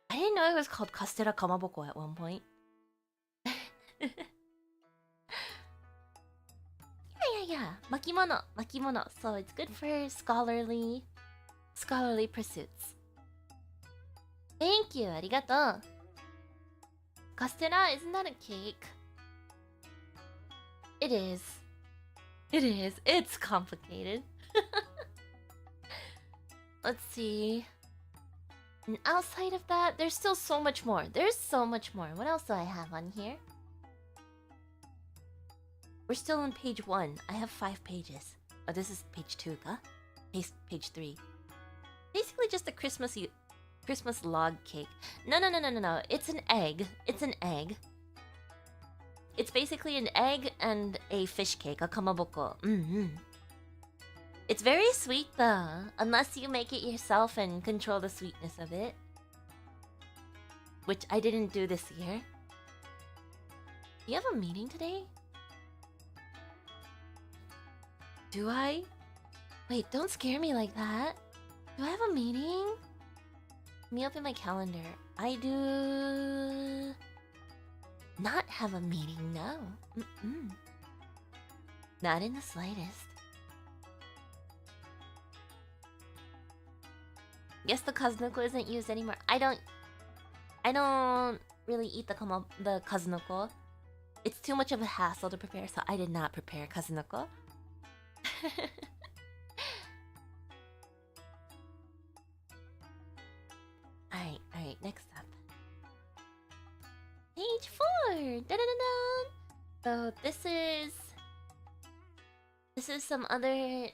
I didn't know it was called Kastera Kamaboko at one point. Yeah. Makimono. So it's good for scholarly pursuits. Thank you. ありがとう。カステラ isn't that a cake? It is. It's complicated. Let's see. And outside of that, there's still so much more. What else do I have on here? We're still on page 1. I have 5 pages. Oh, this is page 2, ka? Page 3. Basically just a Christmas log cake. No. It's an egg. It's basically an egg and a fish cake, a kamaboko. It's very sweet though, unless you make it yourself and control the sweetness of it. Which I didn't do this year. Do you have a meeting today? Do I? Wait, don't scare me like that. Do I have a meeting? Let me open my calendar. I do not have a meeting, no. Not in the slightest. Guess the Kazunoko isn't used anymore. I don't really eat the Kazunoko. It's too much of a hassle to prepare, so I did not prepare Kazunoko. Alright, next up. Page 4! Da-da-da-da! So this is some other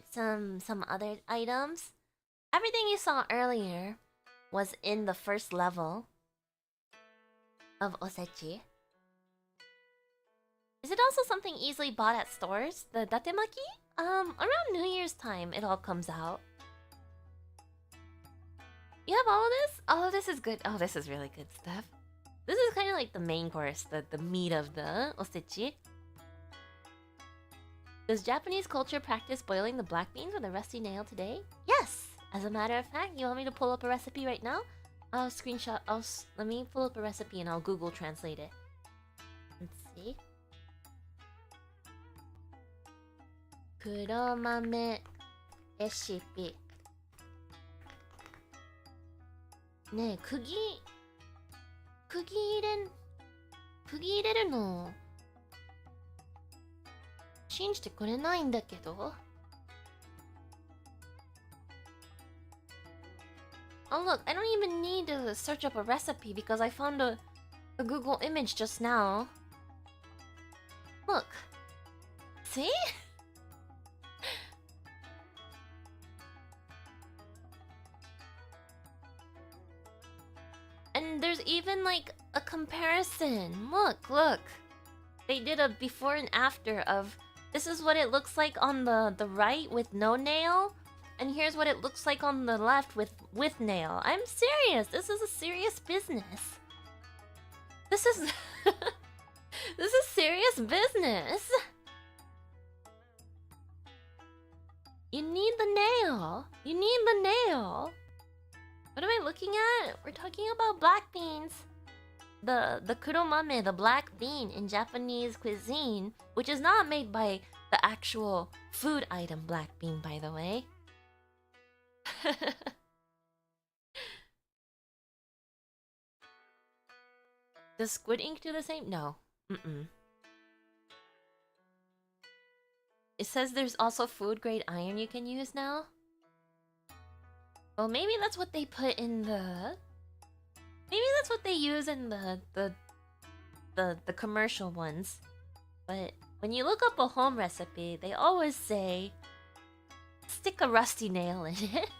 items. Everything you saw earlier was in the first level of Osechi. Is it also something easily bought at stores? The datemaki? Around New Year's time, it all comes out. You have all of this? Oh, this is good. Oh, this is really good stuff. This is kind of like the main course, the meat of the osechi. Does Japanese culture practice boiling the black beans with a rusty nail today? Yes! As a matter of fact, you want me to pull up a recipe right now? I'll screenshot. Let me pull up a recipe and I'll Google translate it. Let's see. Kuromame recipe. ねえ、釘入れるの信じてくれないんだけど。Oh look, I don't even need to search up a recipe because I found a Google image just now. Look. See? And there's even like a comparison. Look. They did a before and after of this is what it looks like on the right with no nail. And here's what it looks like on the left with nail. I'm serious. This is a serious business. This is this is serious business. You need the nail. What am I looking at? We're talking about black beans. The kuromame, the black bean in Japanese cuisine, which is not made by the actual food item black bean, by the way. Does squid ink do the same? No. Mm-mm. It says there's also food grade iron you can use now. Well, maybe that's what they put in the... Maybe that's what they use in the commercial ones. But when you look up a home recipe, they always say, stick a rusty nail in it.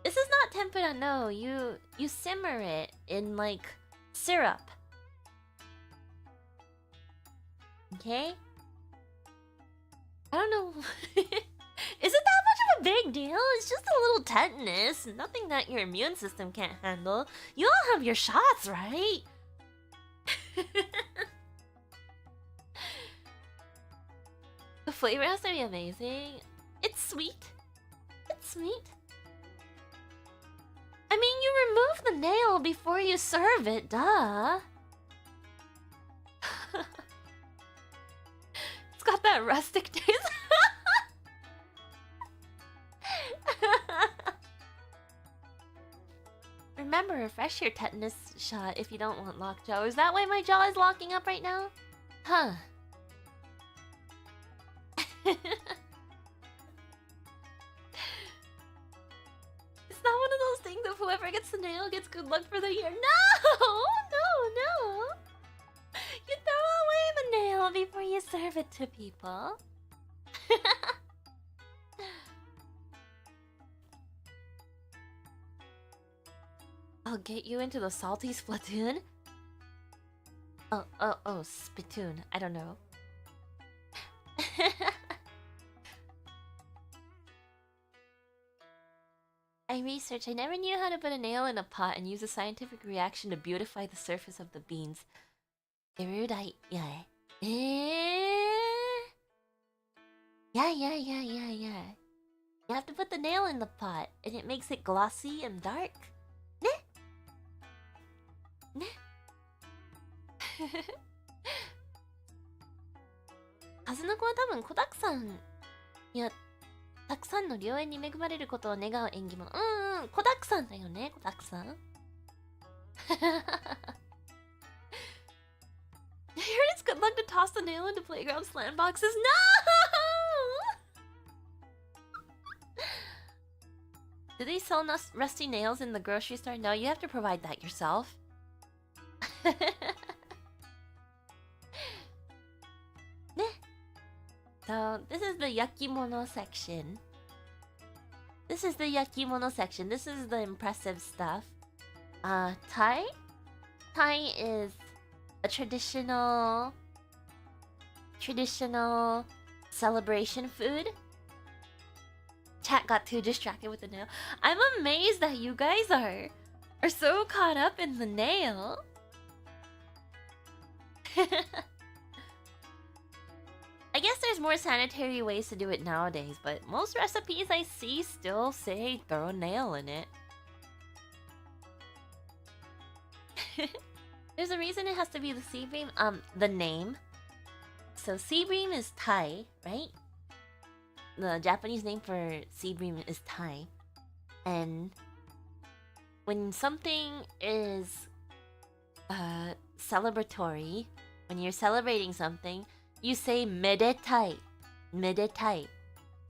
This is not tempura, no. You simmer it in like syrup. Okay? I don't know. Is it that much of a big deal? It's just a little tetanus. Nothing that your immune system can't handle. You all have your shots, right? The flavor has to be amazing. It's sweet. It's sweet. I mean, you remove the nail before you serve it, duh. It's got that rustic taste. Remember, refresh your tetanus shot if you don't want lockjaw. Is that why my jaw is locking up right now? Huh. It's not one of those things of whoever gets the nail gets good luck for the year. No! No! You throw away the nail before you serve it to people. I'll get you into the salty Splatoon. Oh, spittoon. I don't know. I researched. I never knew how to put a nail in a pot and use a scientific reaction to beautify the surface of the beans. Erudite, yeah. Yeah. You have to put the nail in the pot, and it makes it glossy and dark. Ne? 数の子は多分子だくさんいやたくさんの良縁に恵まれることを願う縁起物。子だくさんだよね、子だくさん。You heard it's good luck to toss the nail into playground slam boxes? No! Do they sell rusty nails in the grocery store? No, you have to provide that yourself. So, this is the yakimono section. This is the impressive stuff. Thai? Thai is a traditional celebration food. Chat got too distracted with the nail. I'm amazed that you guys are so caught up in the nail. I guess there's more sanitary ways to do it nowadays, but most recipes I see still say throw a nail in it. There's a reason it has to be the sea bream. The name. So sea bream is Thai, right? The Japanese name for sea bream is Thai. And when something is celebratory, when you're celebrating something, you say medetai. Medetai.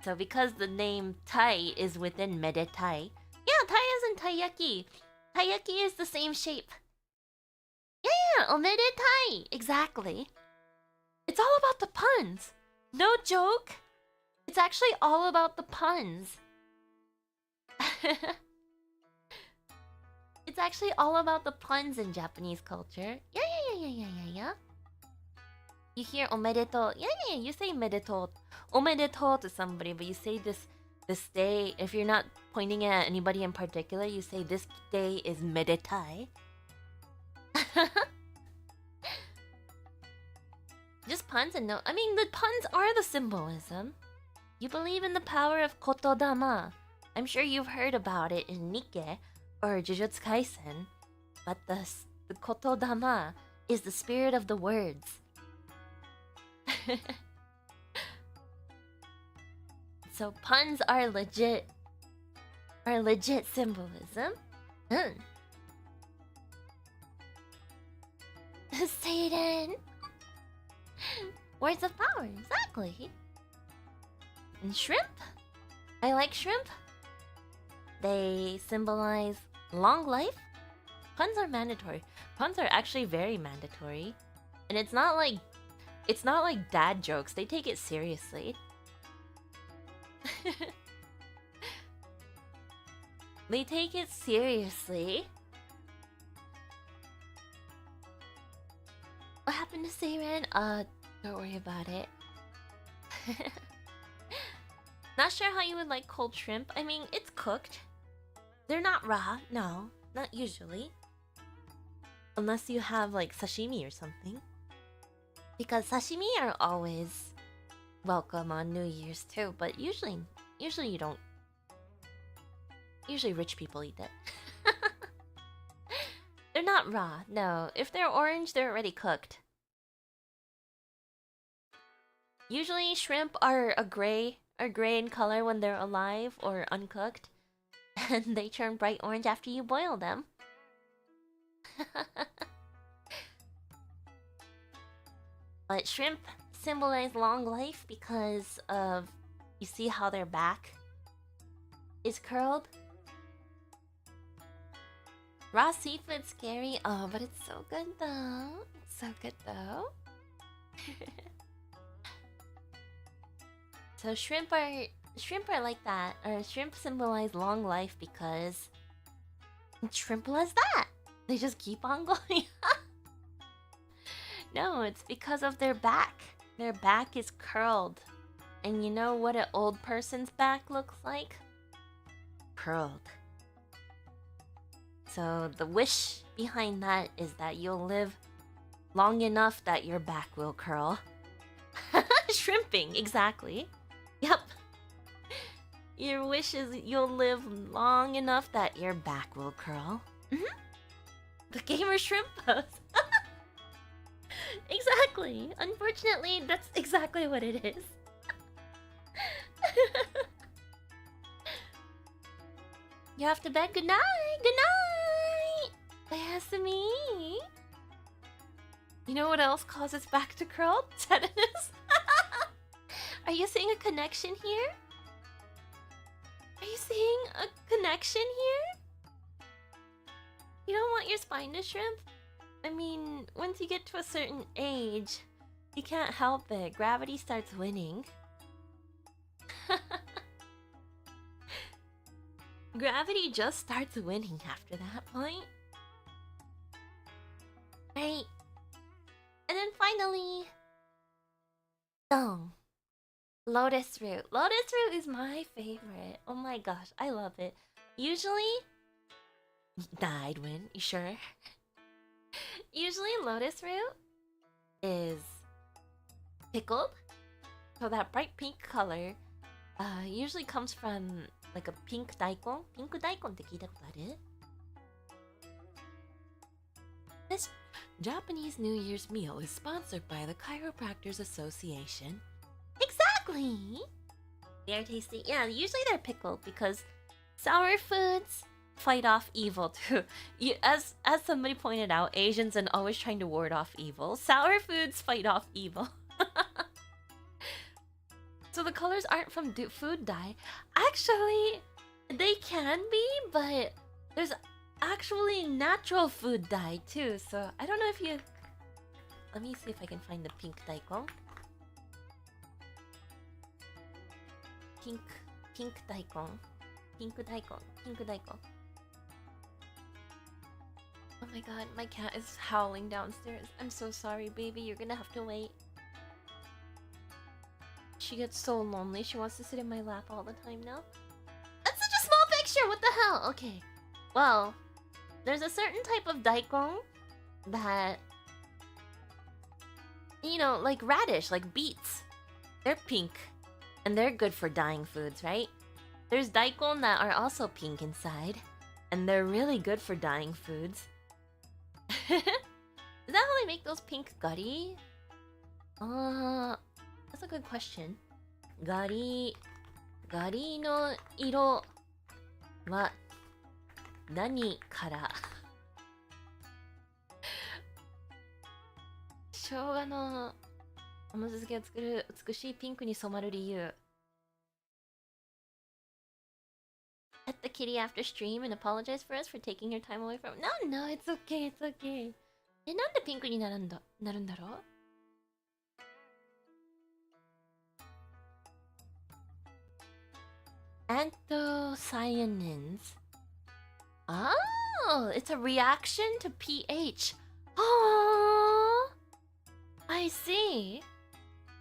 So because the name Thai is within medetai. Yeah, Thai is in taiyaki. Taiyaki is the same shape. Yeah, omedetai. Exactly. It's all about the puns. No joke. It's actually all about the puns. It's actually all about the puns in Japanese culture. Yeah. You hear omedeto. Yeah, you say medeto. Omedeto to somebody, but you say this day, if you're not pointing at anybody in particular, you say this day is medetai. Just puns and no... I mean, the puns are the symbolism. You believe in the power of kotodama. I'm sure you've heard about it in Nikke or Jujutsu Kaisen. But the kotodama is the spirit of the words. So puns are legit symbolism. Satan. Words of power, exactly. And shrimp? I like shrimp. They symbolize long life. Puns are mandatory. Puns are actually very mandatory. And it's not like dad jokes. They take it seriously. They take it seriously. What happened to Seiren? Don't worry about it. Not sure how you would like cold shrimp. I mean, it's cooked. They're not raw. No, not usually. Unless you have like sashimi or something. Because sashimi are always welcome on New Year's too, but usually you don't. Usually rich people eat it. They're not raw, no. If they're orange, they're already cooked. Usually shrimp are gray in color when they're alive or uncooked. And they turn bright orange after you boil them. But shrimp symbolize long life because of... You see how their back is curled? Raw seafood's scary. Oh, but it's so good though. It's so good though. So shrimp are like that. Or shrimp symbolize long life because shrimp as that. They just keep on going. No, it's because of their back. Their back is curled. And you know what an old person's back looks like? Curled. So the wish behind that is that you'll live long enough that your back will curl. Shrimping, exactly. Yep. Your wish is you'll live long enough that your back will curl. The gamer shrimp pose. Exactly. Unfortunately, that's exactly what it is. You're off to bed. Good night. Good night. Yasumi. You know what else causes back to curl? Tetanus. Are you seeing a connection here? Are you seeing a connection here? You don't want your spine to shrimp? I mean, once you get to a certain age, you can't help it. Gravity starts winning. Gravity just starts winning after that point. Right? And then finally... Dong. Lotus root. Lotus root is my favorite. Oh my gosh, I love it. Usually... I'd win, you sure? Usually lotus root is pickled. So that bright pink color usually comes from like a pink daikon. Pink daikon って聞いたことある? This Japanese New Year's meal is sponsored by the Chiropractors Association. Exactly! They're tasty. Yeah, usually they're pickled because sour foods fight off evil too. As somebody pointed out, Asians are always trying to ward off evil. Sour foods fight off evil. So the colors aren't from food dye. Actually, they can be, but there's actually natural food dye too. So I don't know if you... Let me see if I can find the pink daikon. Pink daikon. Pink daikon. Pink daikon. Oh my god, my cat is howling downstairs. I'm so sorry, baby. You're gonna have to wait. She gets so lonely. She wants to sit in my lap all the time now. That's such a small picture! What the hell? Okay. Well, there's a certain type of daikon that... You know, like radish, like beets. They're pink. And they're good for dyeing foods, right? There's daikon that are also pink inside. And they're really good for dyeing foods. Is that how they make those pink gari? That's a good question. Gari ガリの色は何から生姜の甘酢漬けを作る美しいピンクに染まる理由。Pet the kitty after stream and apologize for us for taking your time away from. No, no, it's okay, it's okay. なんでピンクになるんだろう？Anthocyanins. Oh, it's a reaction to pH. Oh, I see.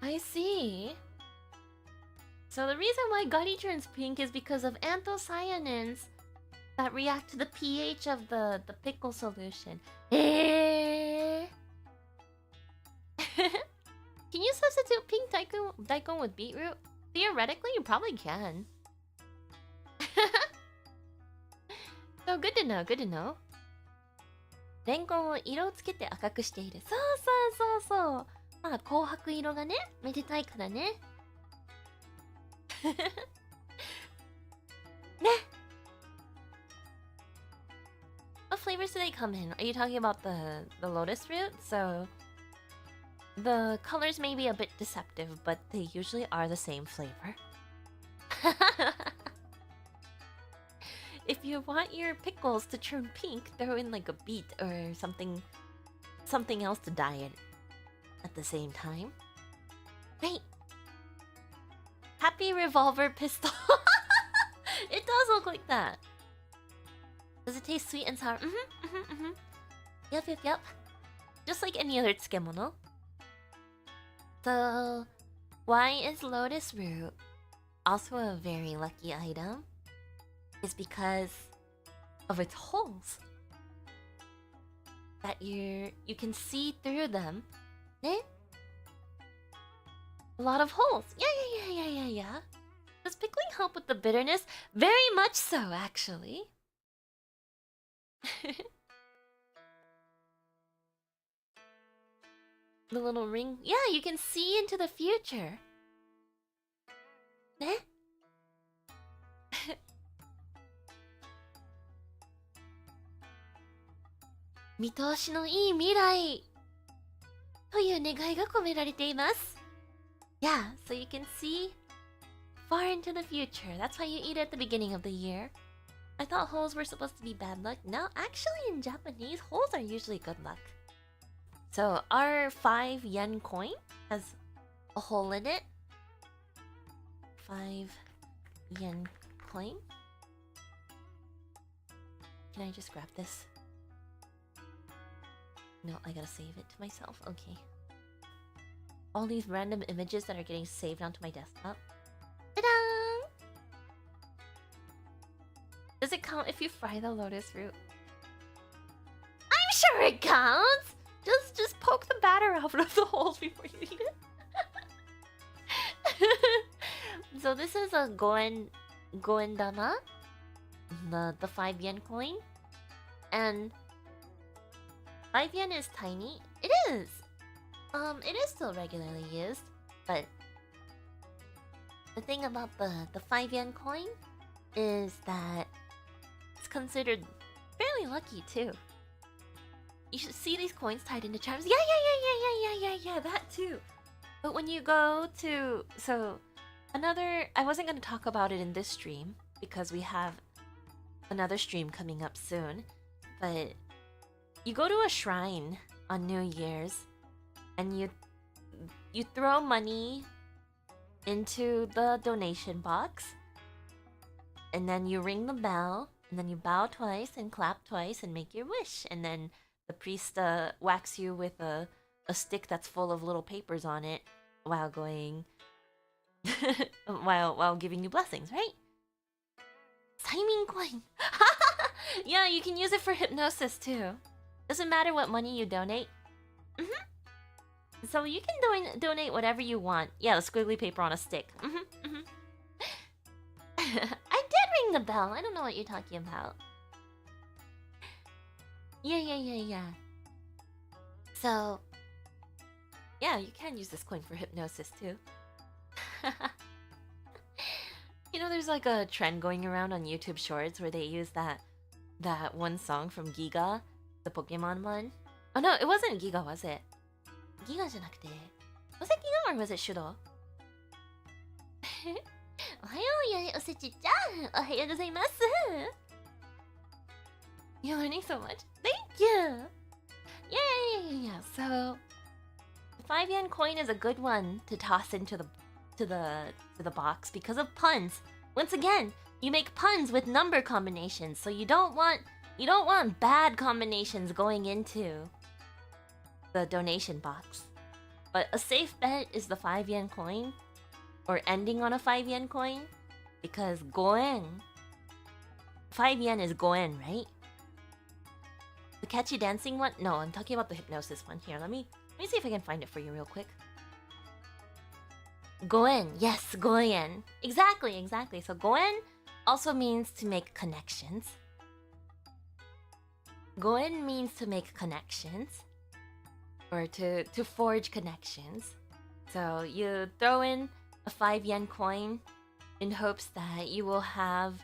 I see. So the reason why Gutty turns pink is because of anthocyanins that react to the pH of the pickle solution. Can you substitute pink daikon with beetroot? Theoretically, you probably can. So good to know, good to know. レンコンを色をつけて赤くしている。そうそうそうそう。まあ紅白色がね、めでたいからね。ね。What flavors do they come in? Are you talking about the lotus root? So the colors may be a bit deceptive, but they usually are the same flavor. If you want your pickles to turn pink, throw in like a beet or something else to dye it at the same time. Right. Happy revolver pistol. It does look like that. Does it taste sweet and sour? Yep. Just like any other tsukemono. So, why is lotus root also a very lucky item? Is because of its holes. That you can see through them. Ne? A lot of holes. Yeah. Does pickling help with the bitterness? Very much so, actually. The little ring. Yeah, you can see into the future. Ne? 見通しのいい未来という願いが込められています。Yeah, so you can see far into the future. That's why you eat at the beginning of the year. I thought holes were supposed to be bad luck. No, actually in Japanese, holes are usually good luck. So our 5 yen coin has a hole in it. 5 yen coin. Can I just grab this? No, I gotta save it to myself. Okay. All these random images that are getting saved onto my desktop. Ta-da! Does it count if you fry the lotus root? I'm sure it counts! Just poke the batter out of the holes before you eat it. So this is a goendama, the 5 yen coin, and 5 yen is tiny. It is. It is still regularly used, but the thing about the 5 yen coin is that it's considered fairly lucky too. You should see these coins tied into charms. Yeah, that too. But when you go to I wasn't gonna talk about it in this stream because we have another stream coming up soon, but you go to a shrine on New Year's and you throw money into the donation box, and then you ring the bell, and then you bow twice and clap twice and make your wish, and then the priest whacks you with a stick that's full of little papers on it while going while giving you blessings, right? Saimin coin. Yeah, you can use it for hypnosis too. Doesn't matter what money you donate. So you can donate whatever you want. Yeah, the squiggly paper on a stick. I did ring the bell. I don't know what you're talking about. Yeah. So, yeah, you can use this coin for hypnosis too. You know, there's like a trend going around on YouTube Shorts where they use that one song from Giga, the Pokemon one. Oh no, it wasn't Giga, was it? Giga じゃなくて Was it Giga or was it Shudo? おはようやおせちちゃん、おはようございます。You're learning so much. Thank you. Yeah. So, the 5 yen coin is a good one to toss into the box because of puns. Once again, you make puns with number combinations, so you don't want bad combinations going into the donation box. But a safe bet is the 5 yen coin, or ending on a 5 yen coin, because goen, 5 yen is goen, right? The catchy dancing one? No, I'm talking about the hypnosis one. Here, let me see if I can find it for you real quick. Goen, yes, goen. Exactly. So goen also means to make connections. Goen means to make connections, or to forge connections. So you throw in a 5 yen coin in hopes that you will have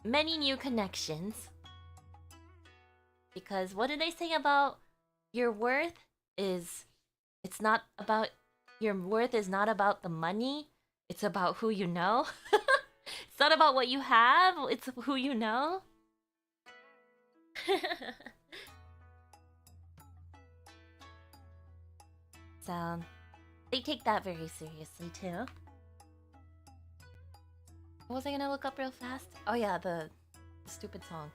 many new connections. Because what do they say about your worth is your worth is not about the money, it's about who you know. It's not about what you have, it's who you know. So they take that very seriously too. What was I gonna look up real fast? Oh yeah, the stupid song.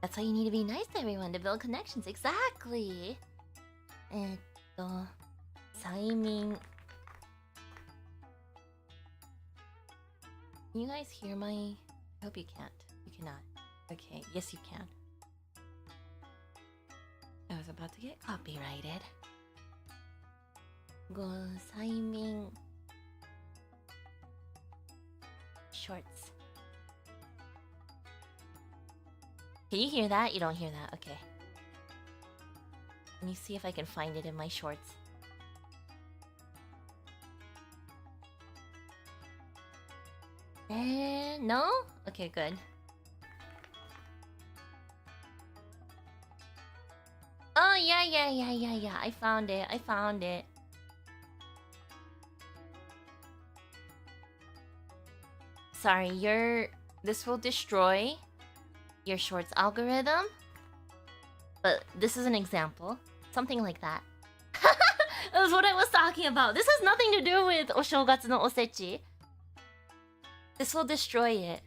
That's why you need to be nice to everyone to build connections. Exactly. Timing. Can you guys hear my? I hope you can't. You cannot. Okay. Yes, you can. I was about to get copyrighted. Go timing. Shorts. Can you hear that? You don't hear that. Okay. Let me see if I can find it in my shorts. No? Okay, good. Oh, yeah. I found it. Sorry, this will destroy your shorts algorithm, but this is an example. Something like that. That was what I was talking about. This has nothing to do with Oshogatsu no Osechi. This will destroy it.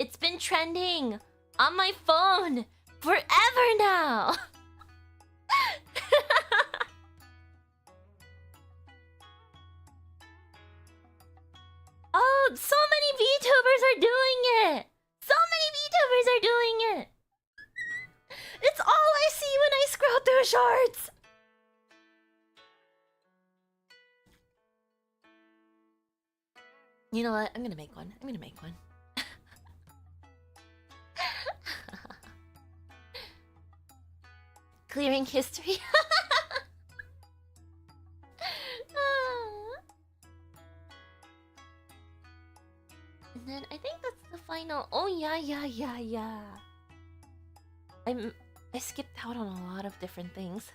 It's been trending on my phone forever now. Oh, so many VTubers are doing it! It's all I see when I scroll through shorts! You know what? I'm gonna make one. Clearing history. And then I think that's the final. Oh yeah. I skipped out on a lot of different things.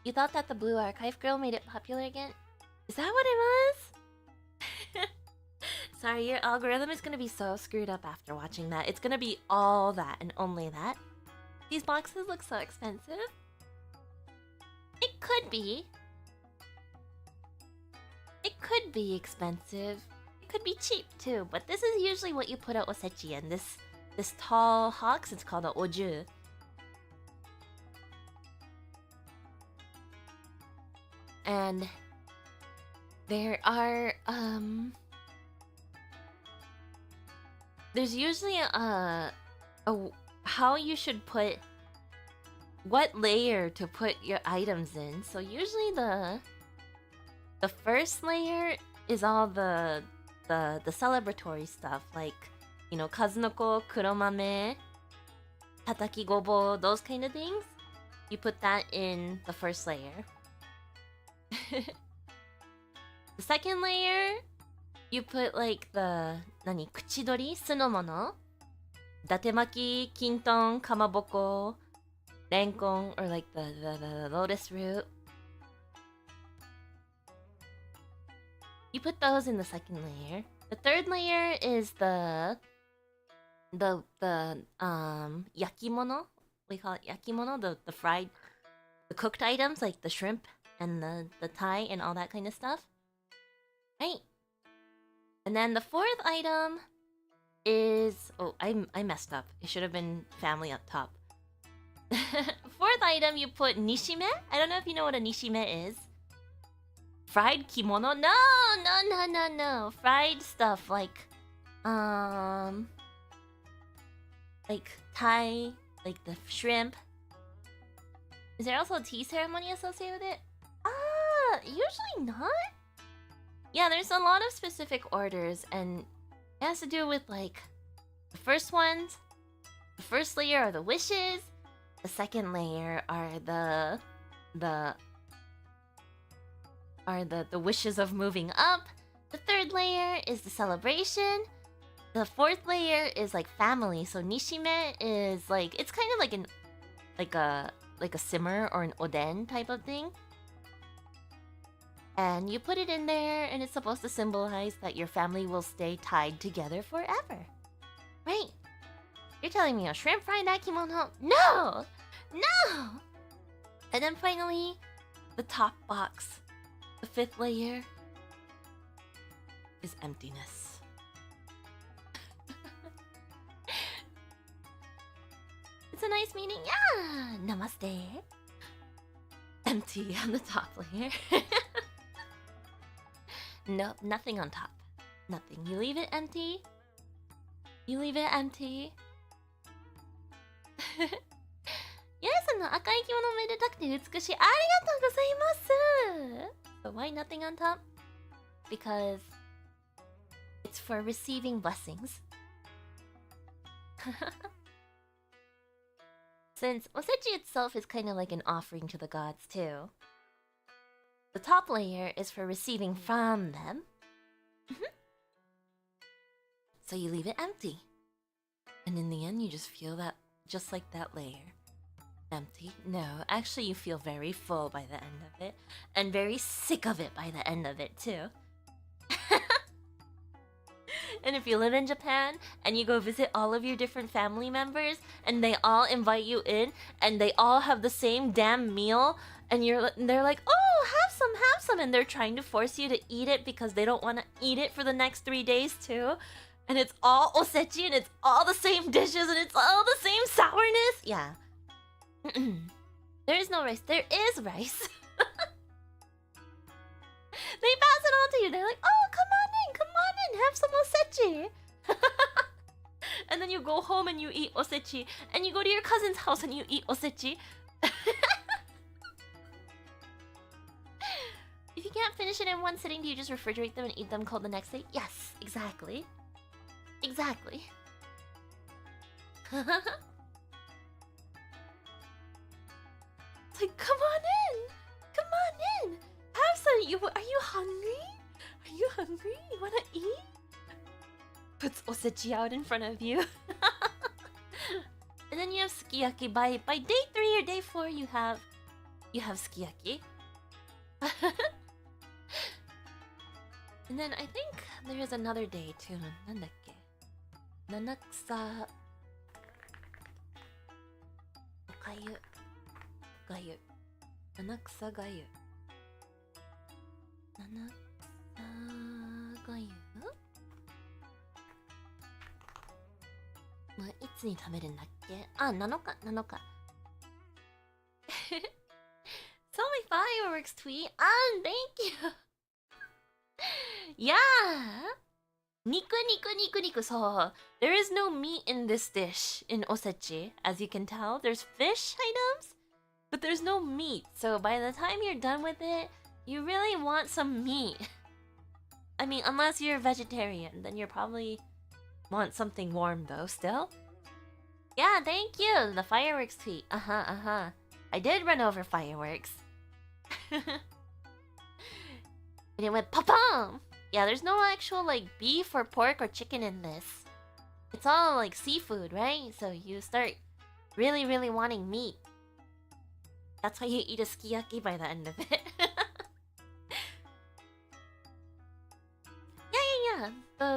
You thought that the Blue Archive girl made it popular again? Is that what it was? Sorry, your algorithm is gonna be so screwed up after watching that. It's gonna be all that and only that. These boxes look so expensive. It could be. It could be expensive. It could be cheap too, but this is usually what you put out osechi in. This tall box, it's called a oju. And there are there's usually a how you should put what layer to put your items in. So usually the first layer is all the celebratory stuff, like, you know, Kazunoko, Kuromame, tataki gobo, those kind of things, you put that in the first layer. The second layer, you put like the kuchidori, sunomono, datemaki, kinton, kamaboko, renkon, or like the lotus root. You put those in the second layer. The third layer is the yakimono. We call it yakimono, the fried, the cooked items like the shrimp and the Thai and all that kind of stuff. Right. And then the fourth item is... Oh, I messed up. It should have been family up top. Fourth item, you put nishime. I don't know if you know what a nishime is. Fried kimono? No. Fried stuff like Thai, like the shrimp. Is there also a tea ceremony associated with it? Usually not. Yeah, there's a lot of specific orders, and it has to do with like the first ones. The first layer are the wishes. The second layer are the wishes of moving up. The third layer is the celebration. The fourth layer is like family. So nishime is like, it's kind of like a simmer or an oden type of thing. And you put it in there, and it's supposed to symbolize that your family will stay tied together forever. Right? You're telling me a shrimp fried kimono? No! No! And then finally, the top box. The fifth layer is emptiness. It's a nice meaning. Yeah! Namaste. Empty on the top layer. Nope, nothing on top. Nothing. You leave it empty. You leave it empty. Yes, 赤い着物めでたくて美しい。ありがとうございます。So why nothing on top? Because it's for receiving blessings. Since osechi itself is kind of like an offering to the gods too. The top layer is for receiving from them. So you leave it empty. And in the end, you just feel that, just like that layer. Empty? No, actually you feel very full by the end of it. And very sick of it by the end of it, too. And if you live in Japan, and you go visit all of your different family members, and they all invite you in, and they all have the same damn meal, and they're like, oh, have some, and they're trying to force you to eat it because they don't want to eat it for the next 3 days, too. And it's all osechi, and it's all the same dishes, and it's all the same sourness. Yeah. There is no rice. There is rice. They pass it on to you. They're like, oh, come on in, have some osechi. And then you go home and you eat osechi. And you go to your cousin's house and you eat osechi. If you can't finish it in one sitting, do you just refrigerate them and eat them cold the next day? Yes, exactly. Exactly. It's like, come on in. Have some. Are you hungry? Are you hungry? You wanna eat? Puts osechi out in front of you. And then you have sukiyaki. By day 3 or day 4, you have sukiyaki. And then I think there is another day too. Nandakke? Nanaksa Gayu. Nanaksa Gayu. Nanaksa Gayu? まあ、いつに食べるんだっけ？あ、7日。Saw my fireworks tweet. Thank you. Yeah. Niku. So, there is no meat in this dish in osechi. As you can tell, there's fish items, but there's no meat. So by the time you're done with it, you really want some meat. I mean, unless you're a vegetarian, then you probably want something warm though still. Yeah, thank you. The fireworks tweet. Uh-huh. I did run over fireworks. And it went pop-pom! Yeah, there's no actual, like, beef or pork or chicken in this. It's all, like, seafood, right? So you start really, really wanting meat. That's why you eat a sukiyaki by the end of it. Yeah.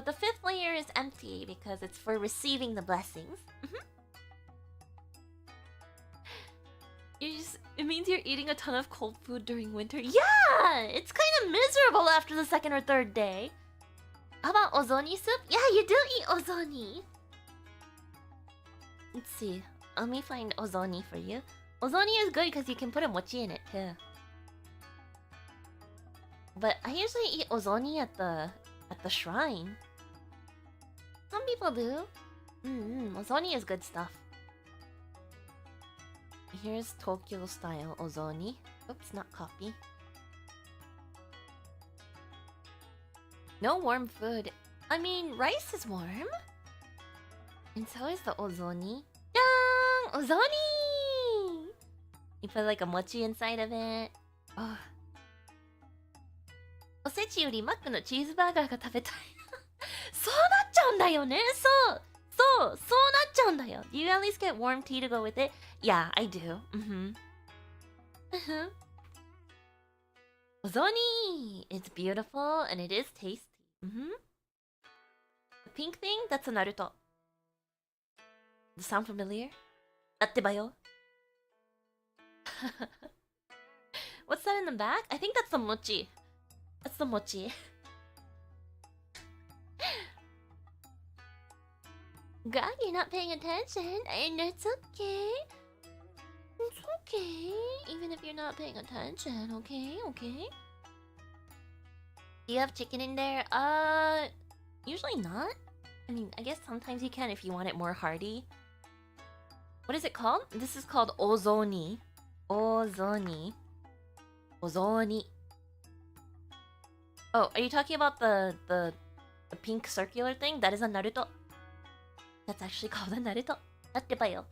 The fifth layer is empty because it's for receiving the blessings. It means you're eating a ton of cold food during winter. Yeah! It's kind of miserable after the second or third day. How about ozoni soup? Yeah, you do eat ozoni. Let's see. Let me find ozoni for you. Ozoni is good because you can put a mochi in it too. But I usually eat ozoni at the shrine. Some people do. Ozoni is good stuff. Here's Tokyo style ozoni. Oops, not copy. No warm food. I mean, rice is warm. And so is the ozoni. Dang! Ozoni! You put like a mochi inside of it. Oh. おせちよりマックのチーズバーガーが食べたい。そうなっちゃうんだよね。そうなっちゃうんだよ。Do you at least get warm tea to go with it? Yeah, I do. Ozoni! It's beautiful and it is tasty. The pink thing? That's a Naruto. Does it sound familiar? だってばよ。What's that in the back? I think that's the mochi. That's the mochi. God, you're not paying attention, and it's okay. It's okay, even if you're not paying attention, okay? Do you have chicken in there? Usually not. I mean, I guess sometimes you can if you want it more hearty. What is it called? This is called ozoni. Ozoni. Oh, are you talking about the pink circular thing? That is a Naruto. That's actually called a Naruto. だってばよ。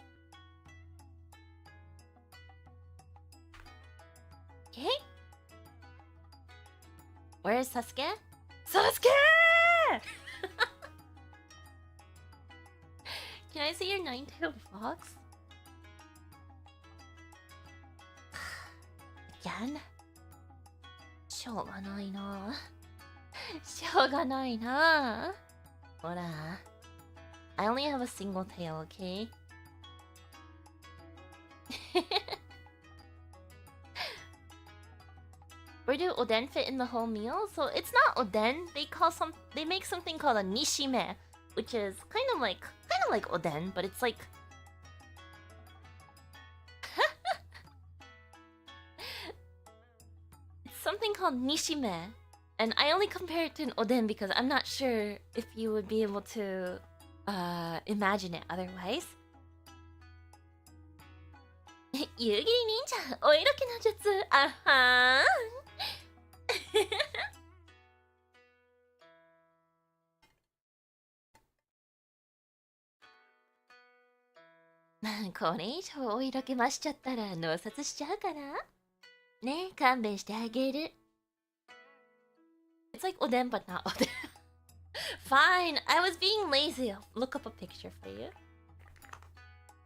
Okay? Where is Sasuke? Sasuke! Can I see your nine-tailed fox? Again? しょうがないな。ほら。I only have a single tail, okay? Where do oden fit in the whole meal? So it's not oden. They make something called a nishime, which is kind of like oden, but it's like it's something called nishime, and I only compare it to an oden because I'm not sure if you would be able to imagine it otherwise. Yugiri ninja, oiroki no jutsu. Aha. これ以上お色気増しちゃったら脳殺しちゃうからねえ、勘弁してあげる。It's like oden but not oden. Fine, I was being lazy. I'll look up a picture for you.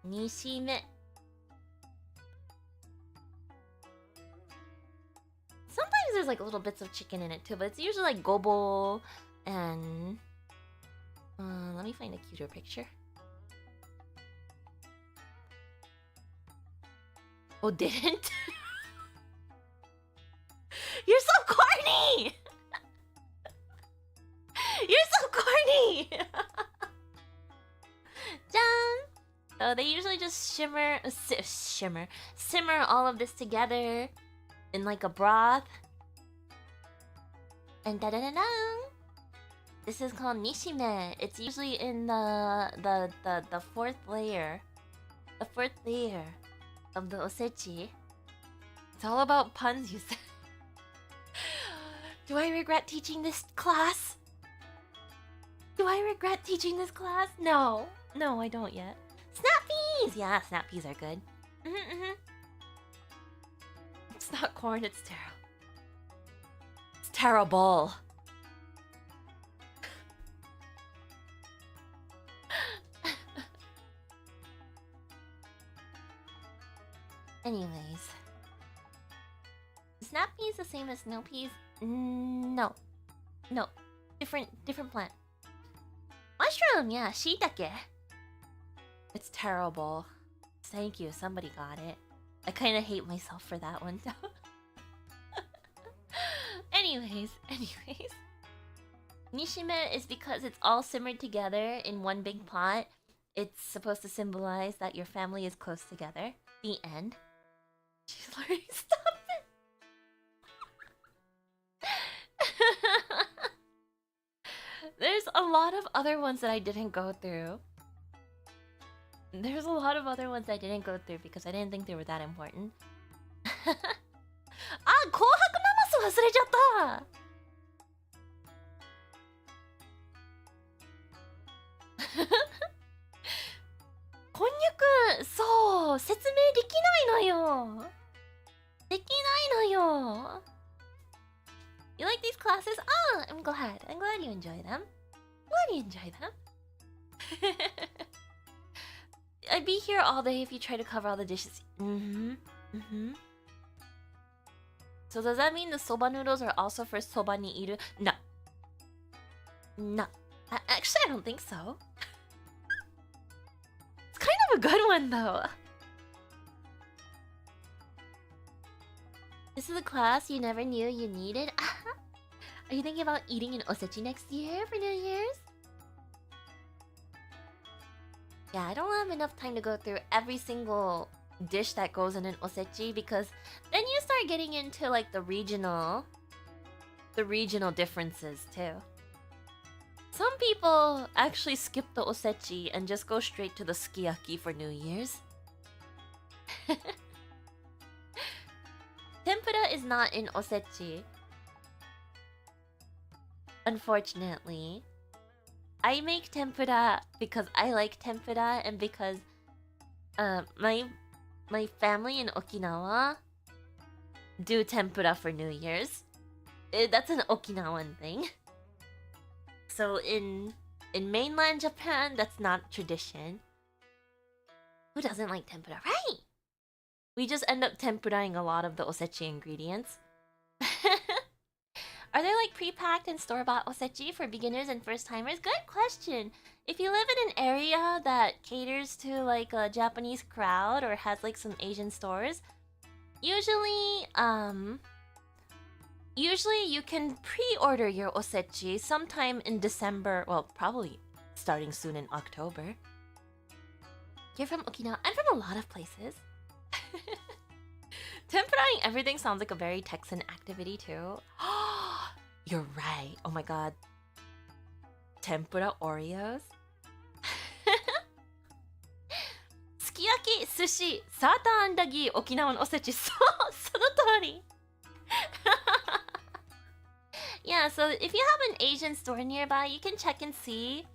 Nishime. Sometimes there's like little bits of chicken in it too, but it's usually like gobo and... let me find a cuter picture. Oh, didn't? You're so corny! You're so corny! Done! So they usually just simmer all of this together in like a broth. And da-da-da-da! This is called nishime. It's usually in the fourth layer. The fourth layer of the osechi. It's all about puns, you said. Do I regret teaching this class? Do I regret teaching this class? No. No, I don't yet. Snap peas! Yeah, snap peas are good. It's not corn, it's taro. It's terrible. Anyways. Snap peas the same as snow peas? No. No. Different plant. Mushroom, yeah, shiitake. It's terrible. Thank you, somebody got it. I kind of hate myself for that one, though. Anyways. Nishime is because it's all simmered together in one big pot. It's supposed to symbolize that your family is close together. The end. She's learning. Stop it! There's a lot of other ones that I didn't go through. There's a lot of other ones I didn't go through because I didn't think they were that important. Ah, Kohaku Namasu 忘れちゃった! Konnyaku! そう! 説明できないのよ! できないのよ! You like these classes? Ah, I'm glad. I'm glad you enjoy them. Glad you enjoy them. I'd be here all day if you try to cover all the dishes. So does that mean the soba noodles are also for soba ni iru? No. No. Actually, I don't think so. It's kind of a good one, though. This is a class you never knew you needed. Are you thinking about eating an osechi next year for New Year's? Yeah, I don't have enough time to go through every single dish that goes in an osechi because then you start getting into like the regional differences too. Some people actually skip the osechi and just go straight to the sukiyaki for New Year's. Tempura is not in osechi. Unfortunately. I make tempura because I like tempura and because my family in Okinawa do tempura for New Year's. That's an Okinawan thing. So in mainland Japan, that's not tradition. Who doesn't like tempura? Right! We just end up tempuraing a lot of the osechi ingredients. Are there like pre-packed and store-bought osechi for beginners and first-timers? Good question! If you live in an area that caters to like a Japanese crowd or has like some Asian stores, usually you can pre-order your osechi sometime in December, well, probably starting soon in October. You're from Okinawa? I'm from a lot of places. Tempuraing everything sounds like a very Texan activity too. You're right. Oh my god. Tempura Oreos? Sukiyaki, sushi, sartan andagi, Okinawan osechi. So, その通り. Yeah, so if you have an Asian store nearby, you can check and see.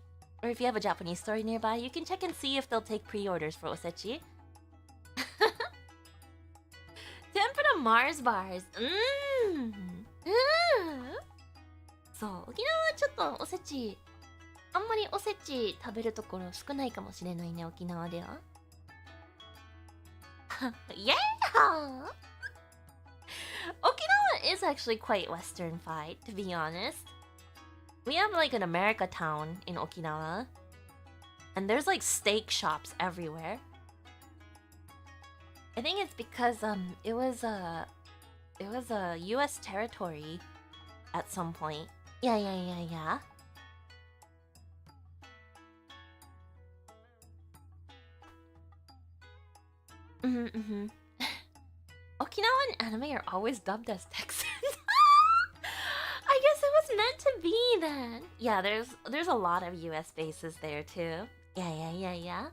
Or if you have a Japanese store nearby, you can check and see if they'll take pre-orders for osechi. Tempura Mars bars. So, 沖縄はちょっとおせち、あんまりおせち食べるところ少ないかもしれないね、沖縄では。Yeah! Okinawa is actually quite Western-fied, to be honest. We have like an America town in Okinawa. And there's like steak shops everywhere. I think it's because it was a US territory at some point. Yeah. Okinawan anime are always dubbed as Texans. I guess it was meant to be then. Yeah, there's a lot of US bases there too. Yeah.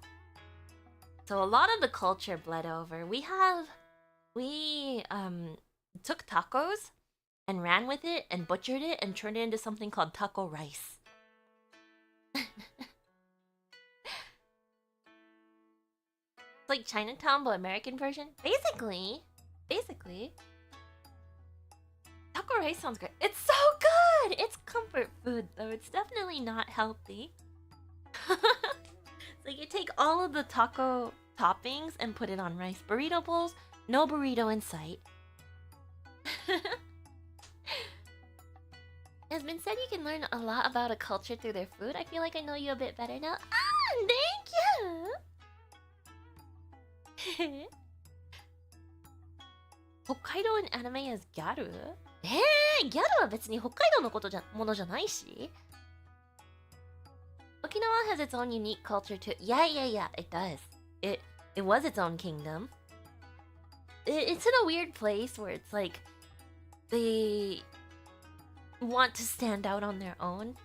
So a lot of the culture bled over. We took tacos and ran with it and butchered it and turned it into something called taco rice. like Chinatown, but American version. Basically. Taco rice sounds great. It's so good! It's comfort food, though. It's definitely not healthy. So you take all of the taco toppings and put it on rice. Burrito bowls, no burrito in sight. It's been said you can learn a lot about a culture through their food. I feel like I know you a bit better now. Ah, thank you! 北海道 in anime as ギャル？ギャルは別に北海道のものじゃないし。Okinawa has its own unique culture too. Yeah, it does. It was its own kingdom. It's in a weird place where it's like they want to stand out on their own.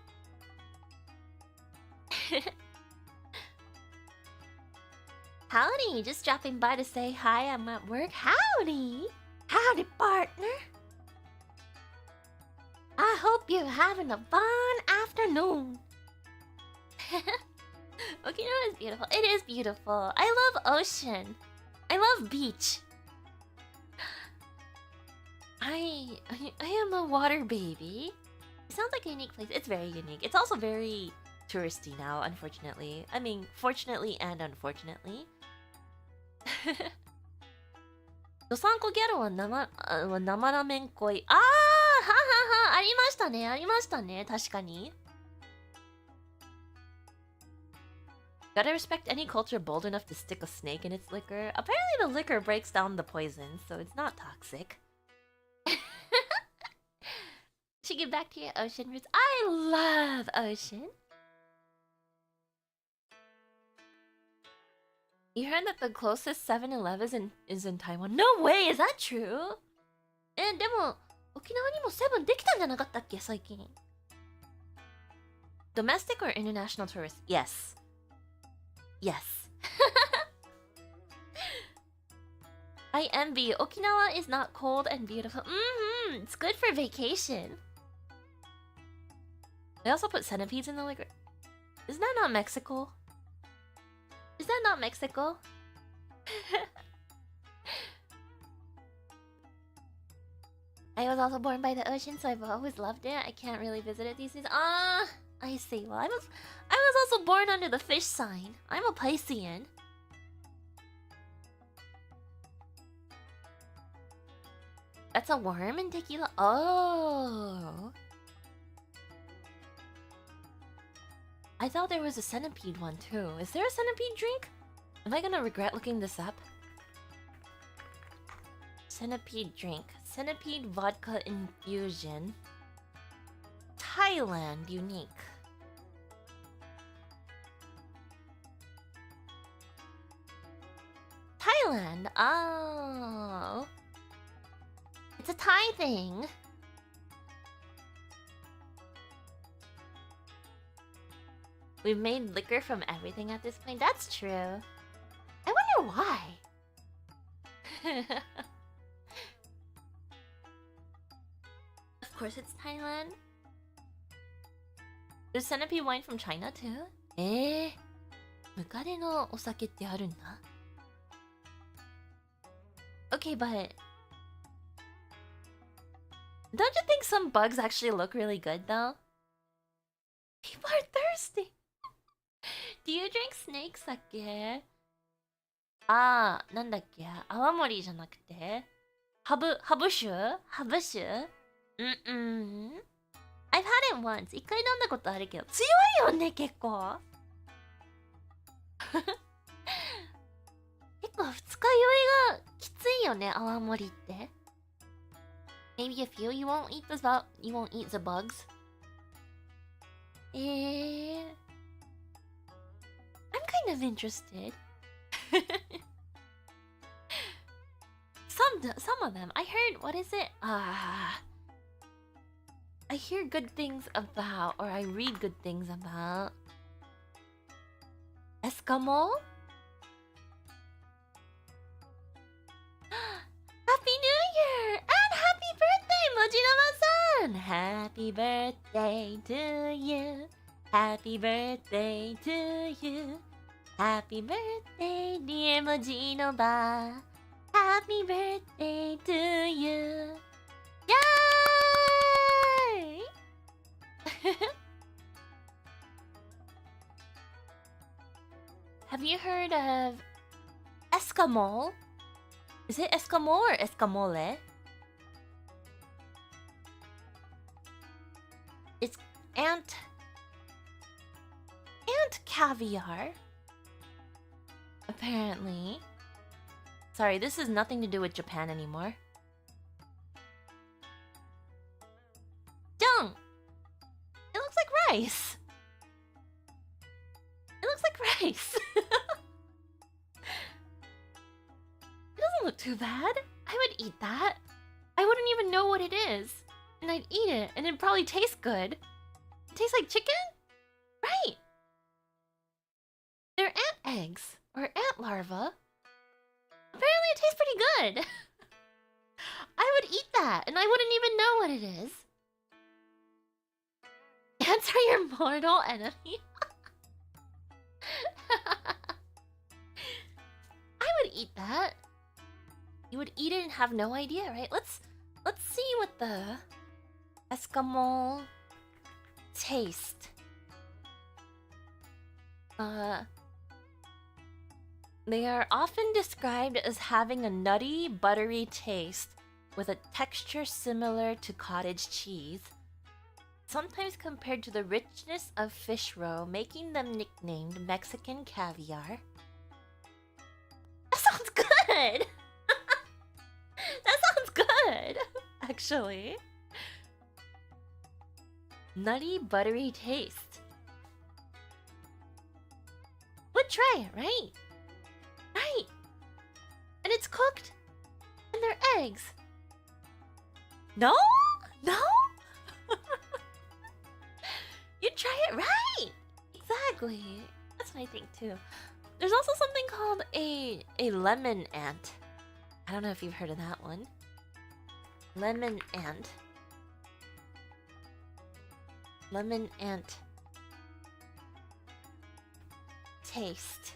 Howdy, just dropping by to say hi. I'm at work. Howdy, partner. I hope you're having a fun afternoon. Okinawa is beautiful. It is beautiful. I love ocean. I love beach. I am a water baby. It sounds like a unique place. It's very unique. It's also very touristy now, unfortunately. I mean, fortunately and unfortunately. ドサンコギャルは生ラメン恋。あーははは、ありましたね、確かに。Gotta respect any culture bold enough to stick a snake in its liquor. Apparently the liquor breaks down the poison, so it's not toxic. Should get back to your ocean roots. I love ocean. You heard that the closest 7-Eleven is in Taiwan? No way! Is that true? でも、沖縄にもセブンできたんじゃなかったっけ、最近。Domestic or international tourists? Yes. I envy. Okinawa is not cold and beautiful. It's good for vacation. They also put centipedes in the liquor. Isn't that not Mexico? I was also born by the ocean, so I've always loved it. I can't really visit it these days. I see. Well, I was also born under the fish sign. I'm a Piscean. That's a worm in tequila? Oh. I thought there was a centipede one too. Is there a centipede drink? Am I gonna regret looking this up? Centipede drink. Centipede vodka infusion. Thailand unique. Thailand? Oh. It's a Thai thing. We've made liquor from everything at this point. That's true. I wonder why. Of course it's Thailand. There's centipede wine from China too? ムカデのお酒ってあるんだ。Okay, but don't you think some bugs actually look really good though? People are thirsty. Do you drink snake 酒？なんだっけ？泡盛じゃなくて？ハブ酒？I've had it once. 一回飲んだことあるけど、強いよね、結構。結構二日酔いがきついよね、泡盛って。Maybe a few. You won't eat the bugs. I'm kind of interested. Some of them. I heard, what is it? I hear good things about, or I read good things about Eskimo? Happy New Year! And happy birthday, Mojinama-san! Happy birthday to you. Happy birthday to you. Happy birthday, dear Mojinoba. Happy birthday to you. Yay! Have you heard of Eskimo? Is it Eskimo or Escamole? It's ant caviar. Apparently. Sorry, this has nothing to do with Japan anymore. Dung! It looks like rice. It looks like rice. It doesn't look too bad. I would eat that. I wouldn't even know what it is. And I'd eat it, and it'd probably taste good. It tastes like chicken? Right! They're ant eggs, or ant larvae. Apparently it tastes pretty good. I would eat that, and I wouldn't even know what it is. Ants are your mortal enemy? I would eat that. You would eat it and have no idea, right? Let's see what the Eskimo taste. They are often described as having a nutty, buttery taste with a texture similar to cottage cheese, sometimes compared to the richness of fish roe, making them nicknamed Mexican caviar. That sounds good! That sounds good, actually. Nutty, buttery taste. Would try it, right? Right. And it's cooked. And they're eggs. No? No? You try it, right? Exactly. That's what I think too. There's also something called a lemon ant. I don't know if you've heard of that one. Lemon ant. Lemon ant. Taste.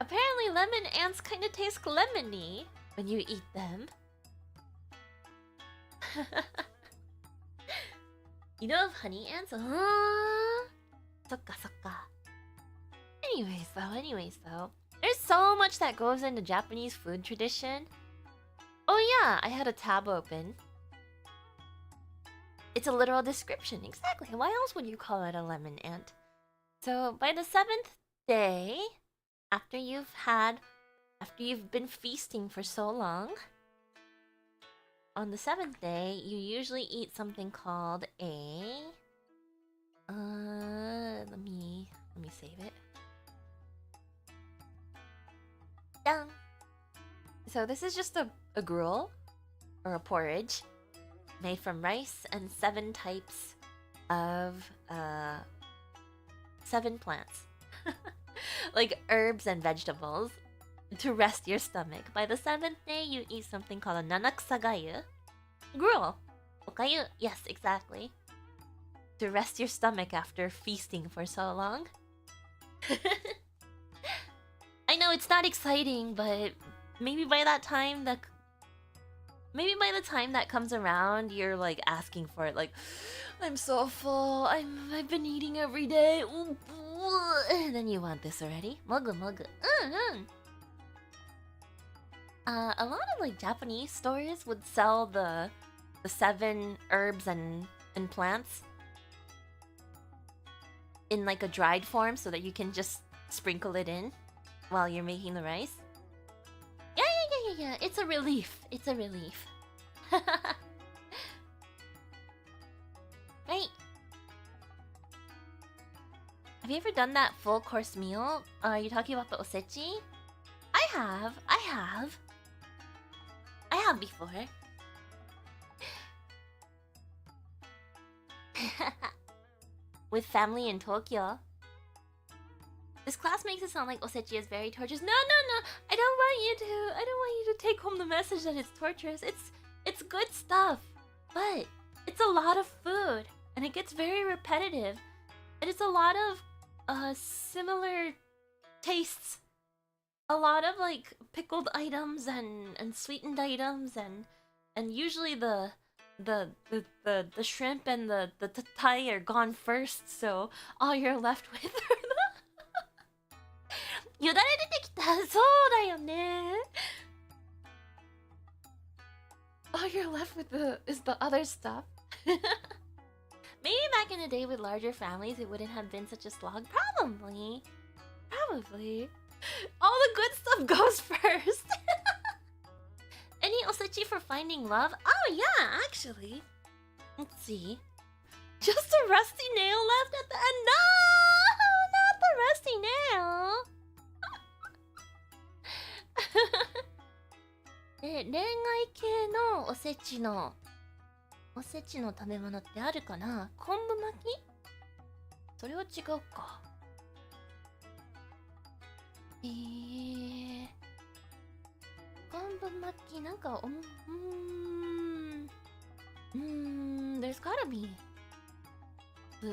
Apparently lemon ants kind of taste lemony when you eat them. You know of honey ants? Sokka, sokka. Anyways though. There's so much that goes into Japanese food tradition. Oh yeah, I had a tab open. It's a literal description, exactly. Why else would you call it a lemon ant? So by the 7th day, after you've been feasting for so long, on the 7th day, you usually eat something called a... let me save it. Dang. So this is just a gruel, or a porridge, made from rice and 7 types of 7 plants. Like herbs and vegetables to rest your stomach. By the 7th day, you eat something called a nanakusagayu. Gruel. Okayu. Yes, exactly. To rest your stomach after feasting for so long. I know it's not exciting, but maybe by the time that comes around, you're like asking for it. Like, I'm so full. I've been eating every day. And then you want this already. Mogu mogu. A lot of like Japanese stores would sell the 7 herbs and plants in like a dried form so that you can just sprinkle it in while you're making the rice. Yeah. It's a relief. It's a relief. Right. Have you ever done that full course meal? Are you talking about the osechi? I have before. With family in Tokyo. This class makes it sound like osechi is very torturous. No. I don't want you to take home the message that it's torturous. It's good stuff, but it's a lot of food, and it gets very repetitive. it's a lot of similar tastes. A lot of like pickled items and sweetened items and usually the shrimp and the Thai are gone first, so all you're left with are the よだれ出てきた。そうだよね。All you're left with is the other stuff. Maybe back in the day with larger families, it wouldn't have been such a slog. Probably. All the good stuff goes first. Any osechi for finding love? Oh yeah, actually. Let's see. Just a rusty nail left at the end. No! Not the rusty nail. 恋愛系のおせちの食べ物ってあるかな？昆布巻き？それは違うか。昆布巻きなんかthere's gotta be.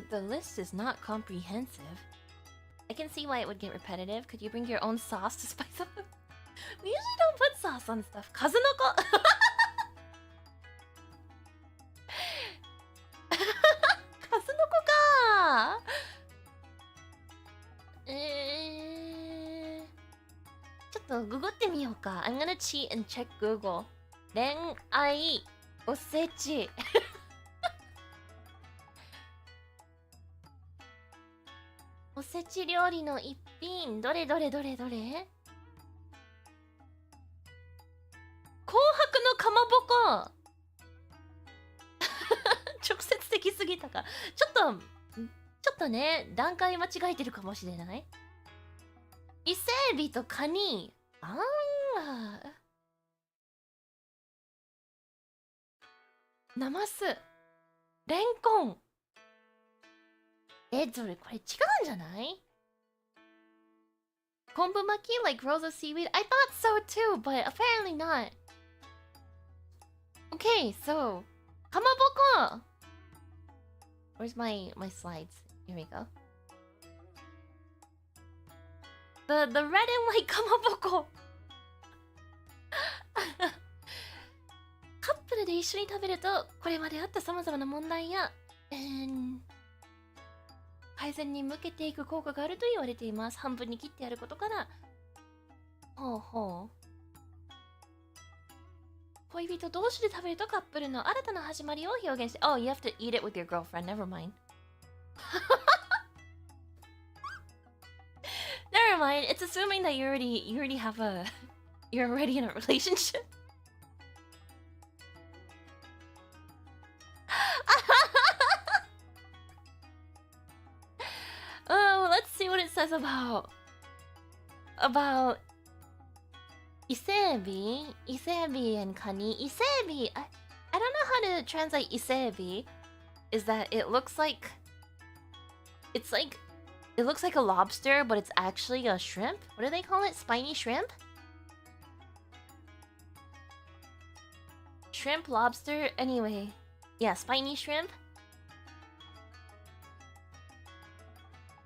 The list is not comprehensive. I can see why it would get repetitive. Could you bring your own sauce to spice up the... We usually don't put sauce on stuff. 数の子数の子かちょっとググってみようか。I'm gonna cheat and check Google. 恋愛おせちおせち料理の一品。どれ紅白のかまぼこ直接的すぎたか。ちょっとね、段階間違えてるかもしれない。伊勢エビとカニ。ナマス、レンコン。それこれ違うんじゃない？昆布巻き like rolls of seaweed? I thought so too, but apparently not. Okay, so かまぼこ Where's my slides? Here we go. The red and white かまぼこカップルで一緒に食べるとこれまであった様々な問題や改善に向けていく効果があると言われています。半分に切ってやることから恋人同士で食べるとカップルの新たな始まりを表現して Oh, you have to eat it with your girlfriend. Never mind. Never mind. It's assuming that you already have you're already in a relationship. Oh, let's see what it says about Isebi and Kani. Isebi, I don't know how to translate Isebi. Is that it looks like a lobster, but it's actually a shrimp? What do they call it? Spiny shrimp? Shrimp, lobster, anyway. Yeah, spiny shrimp.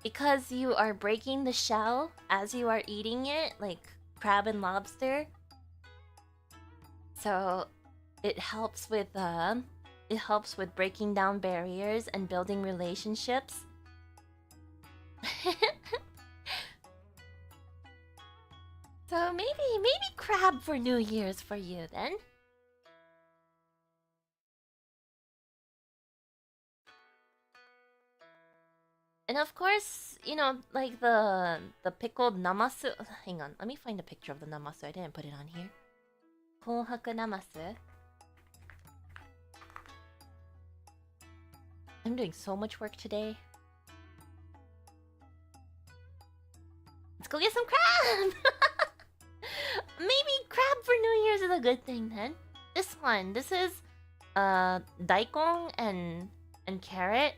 Because you are breaking the shell as you are eating it, like crab and lobster. So it helps with breaking down barriers and building relationships. So maybe crab for New Year's for you then. And of course, you know, like the pickled namasu. Hang on, let me find a picture of the namasu. I didn't put it on here. Kohaku namasu. I'm doing so much work today. Let's go get some crab! Maybe crab for New Year's is a good thing then. This one, this is daikon and carrot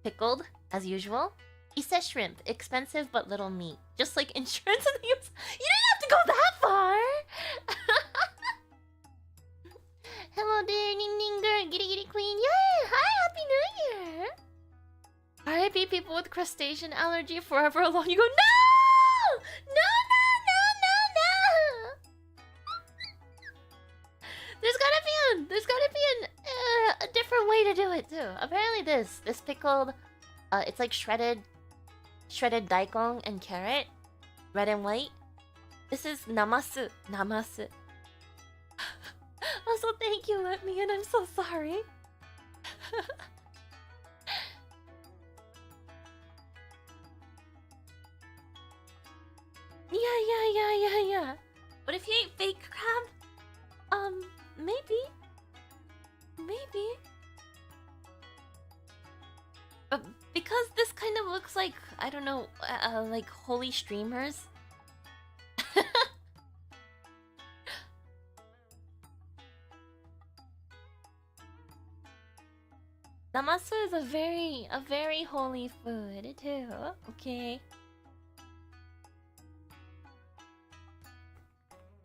pickled as usual. Ise shrimp, expensive but little meat. Just like insurance in the US. You didn't have to go that far! Hello there, Ning Ninger, Giri Giri Queen. Yeah, hi, Happy New Year! RIP people with crustacean allergy forever alone. You go, no! No, no, no, no, no! There's gotta be a different way to do it too. Apparently this pickled, it's like shredded daikon and carrot, red and white. This is namasu. Also, thank you, let me in. I'm so sorry. Yeah. But if you ate fake crab, maybe. But because this kind of looks like, I don't know, like holy streamers. Namasu is a very holy food too. Okay.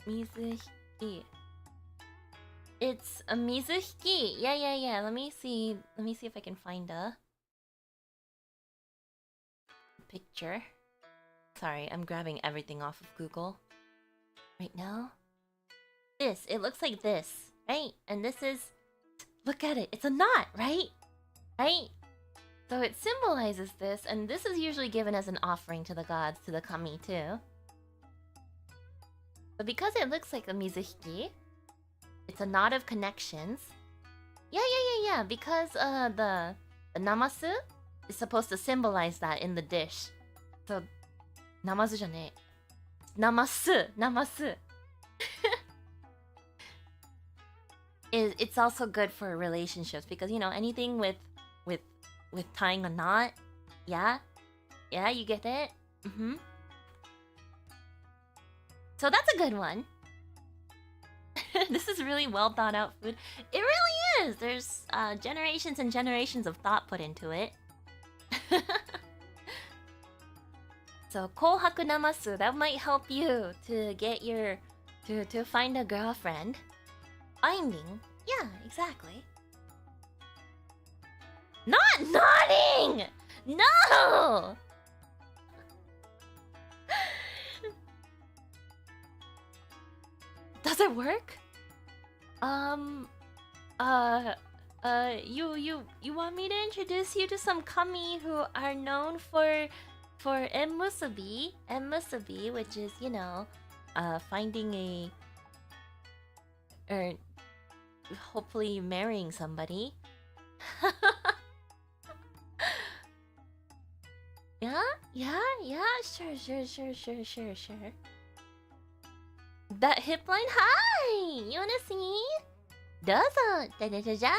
Mizuhiki. It's a mizuhiki. Yeah. Let me see if I can find a picture. Sorry, I'm grabbing everything off of Google right now. It looks like this, right? And this is, look at it. It's a knot, right? Right? So it symbolizes this, and this is usually given as an offering to the gods, to the kami too. But because it looks like a mizuhiki, it's a knot of connections. Yeah. Because the namasu is supposed to symbolize that in the dish. So namasu じゃねえ。namasu. It's also good for relationships because, you know, anything with tying a knot. Yeah, you get it. So that's a good one. This is really well thought out food. It really is. There's generations and generations of thought put into it. So kohaku namasu, that might help you to get your to find a girlfriend. Finding? Yeah, exactly. Not nodding! No! Does it work? You want me to introduce you to some kami who are known for enmusubi, which is, you know, finding a, or hopefully marrying somebody. Yeah, sure. That hip line, hi! You wanna see? Dozo! Da-da-da-da-dan!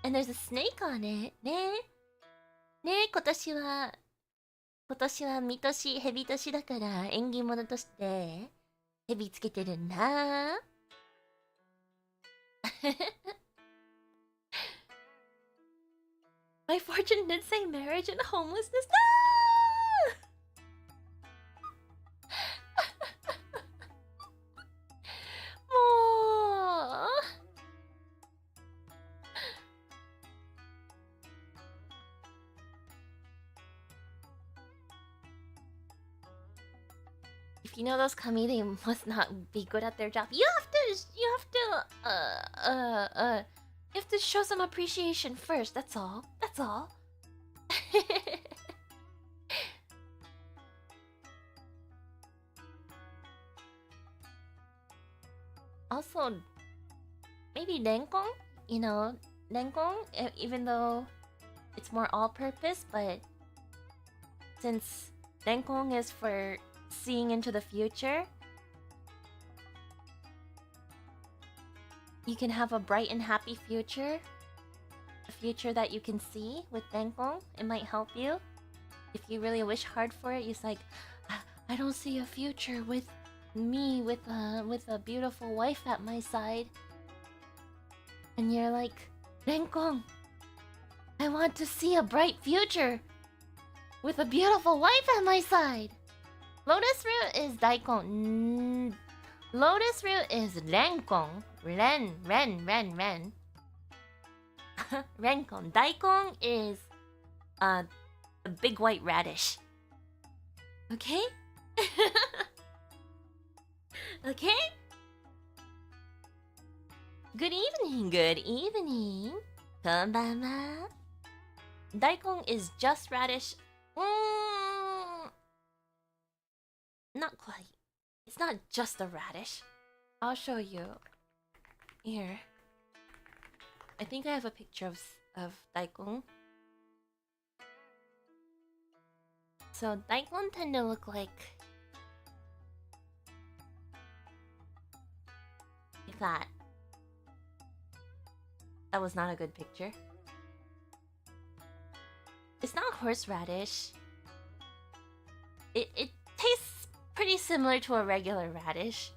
And there's a snake on it. ね、今年は見年、蛇年だから縁起物として蛇つけてるんだ。My fortune did say marriage and homelessness. No! If you know those kami, they must not be good at their job. You have to show some appreciation first. That's all. Also, maybe renkon. You know, renkon, even though it's more all-purpose, but since renkon is for seeing into the future, you can have a bright and happy future. A future that you can see with renkon. It might help you. If you really wish hard for it, you're like, I don't see a future with me with a beautiful wife at my side. And you're like, renkon, I want to see a bright future with a beautiful wife at my side. Lotus root is daikon. Lotus root is renkon. Ren. Renkon. Daikon is a big white radish. Okay? Okay? Good evening, good evening. Konbanwa. Daikon is just radish. Not quite. It's not just a radish. I'll show you. Here. I think I have a picture of daikon. So daikon tend to look like that. That was not a good picture. It's not horseradish. It tastes pretty similar to a regular radish.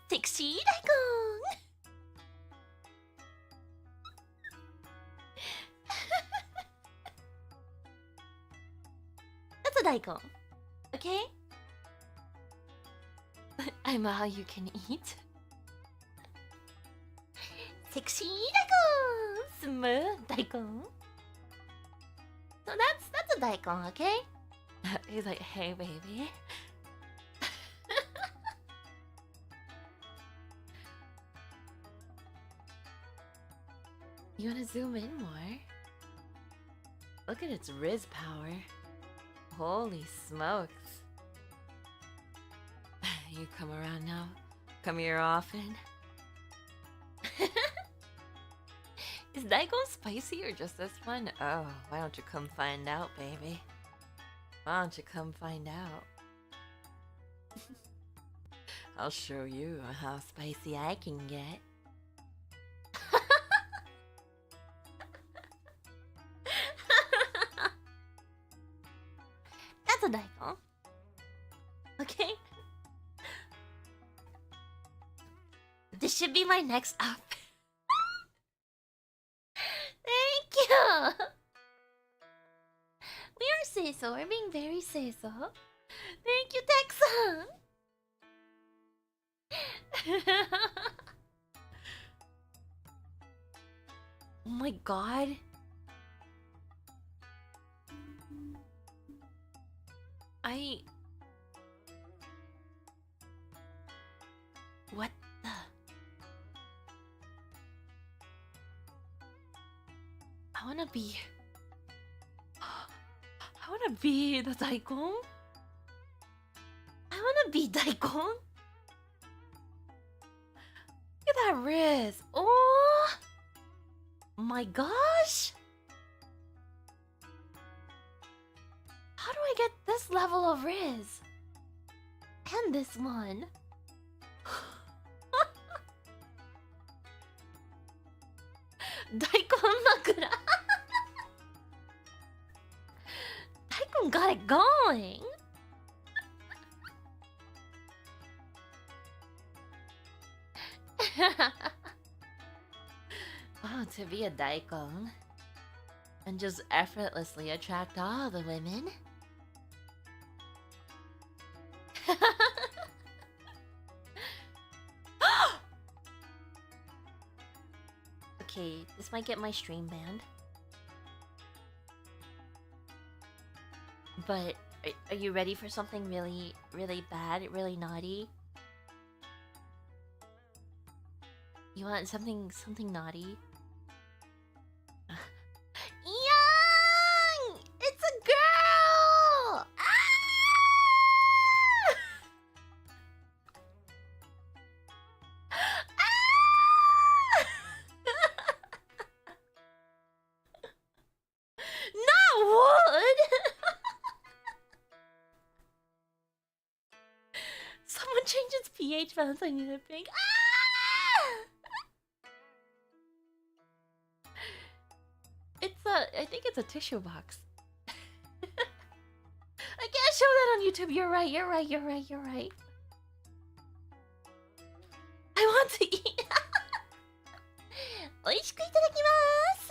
Sexy daikon. That's a daikon. Okay? I'm all you can eat. Sexy daikon. Smooth daikon. So that's a daikon, okay? He's like, hey baby. You wanna zoom in more? Look at its Riz power. Holy smokes. You come around now? Come here often? Is daikon spicy or just this one? Oh, why don't you come find out, baby? Why don't you come find out? I'll show you how spicy I can get. That's a daikon. Okay? This should be my next up. Thank you! We are say-so. We're being very say-so. Thank you, Texan! Oh my god. What the? I wanna be the daikon. I wanna be daikon. Look at that Riz. Oh my gosh. How do I get this level of Riz? And this one. Daikon makura. Daikon got it going. Oh, to be a daikon and just effortlessly attract all the women. Okay, this might get my stream banned. But are you ready for something really, really bad, really naughty? You want something naughty? Young! It's a girl! Ah! Not wood! Someone changed its pH balance. I need a pink. Ah! I think it's a tissue box. I can't show that on YouTube. You're right. I want to eat. 美味しくいただきます。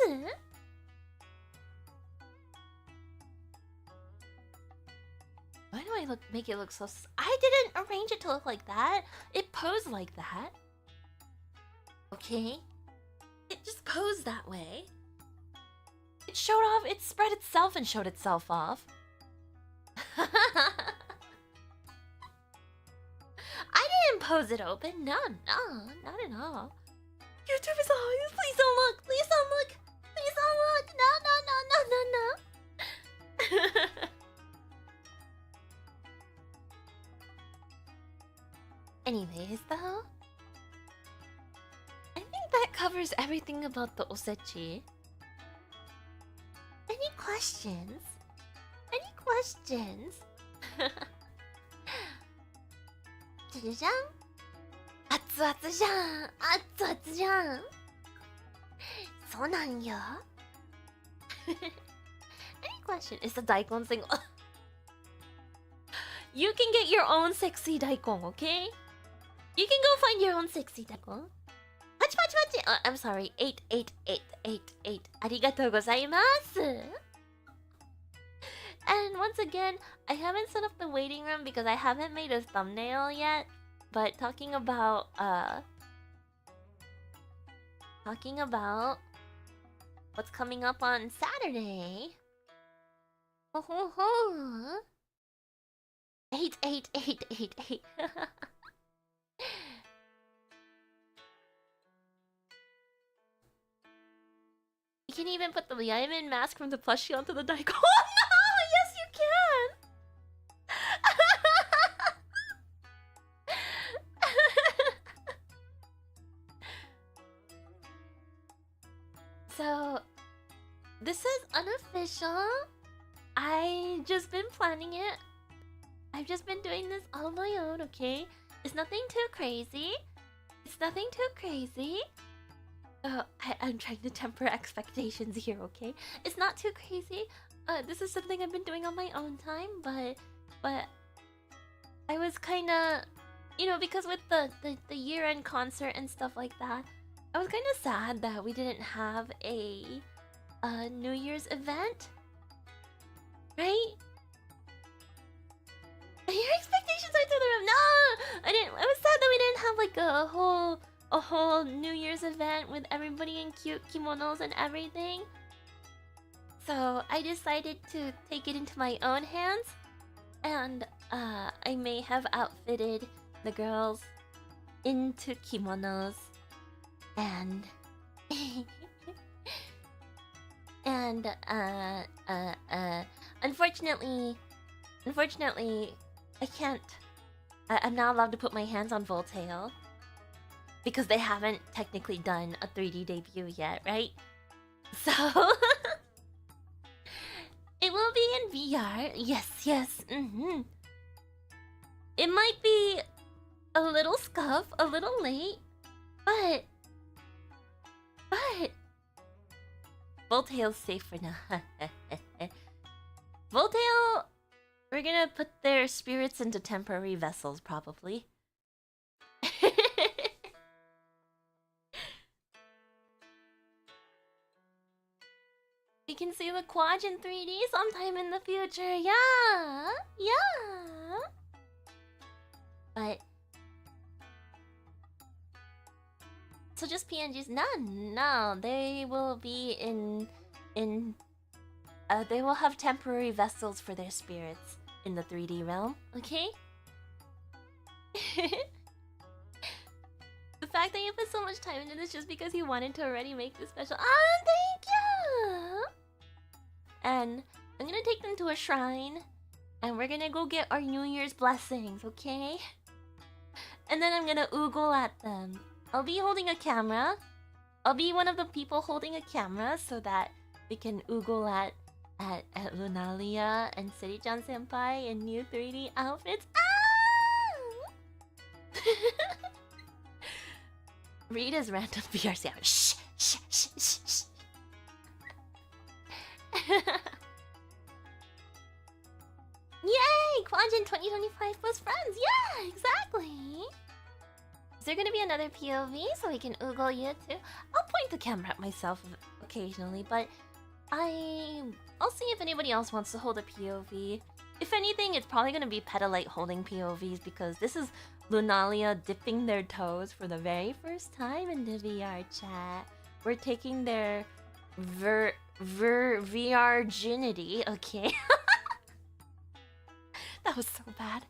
What? do I make it look so... I didn't arrange it to look like that. It posed like that. Okay? It just posed that way. It showed off, it spread itself and showed itself off. I didn't pose it open. No, not at all. YouTube is always, please don't look, please don't look, please don't look. No. Anyways, though, I think that covers everything about the osechi. Any questions? Any questions? じゃじゃん。熱々じゃん。熱々じゃん。そうなんよ。Any question? Is the daikon thing? You can get your own sexy daikon, okay? You can go find your own sexy daikon. Pachi pachi pachi. I'm sorry. 88888. ありがとうございます。And once again, I haven't set up the waiting room because I haven't made a thumbnail yet. But talking about what's coming up on Saturday. 88888. You can even put the Yaemin mask from the plushie onto the daikon. Oh no! Yes, you can! So, this is unofficial. I just been planning it. I've just been doing this all on my own, okay? It's nothing too crazy. It's nothing too crazy. I'm trying to temper expectations here, okay? It's not too crazy. This is something I've been doing on my own time, but I was kind of, you know, because with the year-end concert and stuff like that, I was kind of sad that we didn't have a New Year's event, right? Your expectations are to the roof. No, I didn't. I was sad that we didn't have like a whole New Year's event with everybody in cute kimonos and everything. So I decided to take it into my own hands, and I may have outfitted the girls into kimonos, and unfortunately, I can't. I'm not allowed to put my hands on Voltail because they haven't technically done a 3D debut yet, right? So it will be in VR. Yes. It might be a little scuff, a little late, but Voltail's safe for now. Voltail, we're gonna put their spirits into temporary vessels, probably. We can see the quad in 3D sometime in the future. Yeah. But so just PNGs? No. They will be in they will have temporary vessels for their spirits in the 3D realm, okay? The fact that you put so much time into this just because you wanted to already make this special. Thank you! And I'm gonna take them to a shrine, and we're gonna go get our New Year's blessings, okay? And then I'm gonna oogle at them. I'll be holding a camera. I'll be one of the people holding a camera so that we can oogle at Lunalia and City-chan Senpai in new 3D outfits. Rita's random VR sound. Shh. Yay! Quanjin 2025 plus friends. Yeah, exactly. Is there gonna be another POV so we can oogle you too? I'll point the camera at myself occasionally, but I'll see if anybody else wants to hold a POV. If anything, it's probably gonna be Petalight holding POVs because this is Lunalia dipping their toes for the very first time in the VR chat. We're taking their virginity, okay? That was so bad.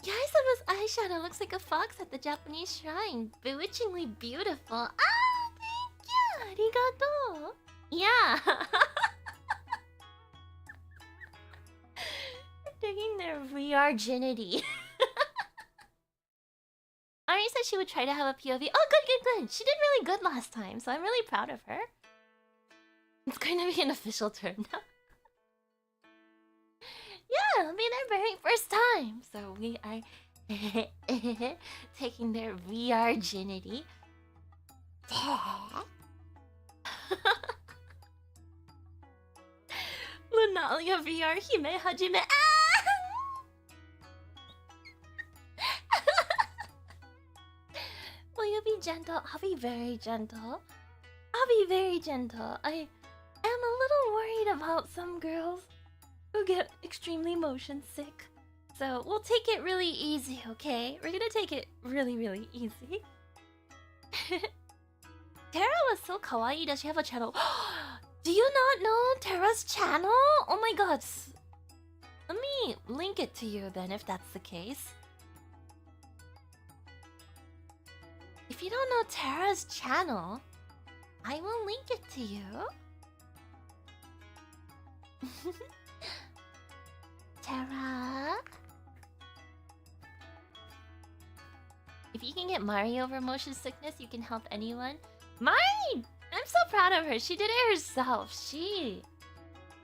Yaisaba's eyeshadow looks like a fox at the Japanese shrine. Bewitchingly beautiful. Ah, thank you! Arigato! Yeah! Taking their virginity. Ari said she would try to have a POV. Oh, good. She did really good last time, so I'm really proud of her. It's going to be an official term now. Yeah, it'll be their very first time. So we are taking their virginity. Lunalia VR Hime Hajime. Will you be gentle? I'll be very gentle. I am a little worried about some girls who get extremely motion sick. So we'll take it really easy, okay? We're gonna take it really easy. Terra was so kawaii. Does she have a channel? Do you not know Terra's channel? Oh my god. Let me link it to you then if that's the case. If you don't know Terra's channel, I will link it to you. Terra. If you can get Mari over motion sickness, you can help anyone. Mari! I'm so proud of her. She did it herself. She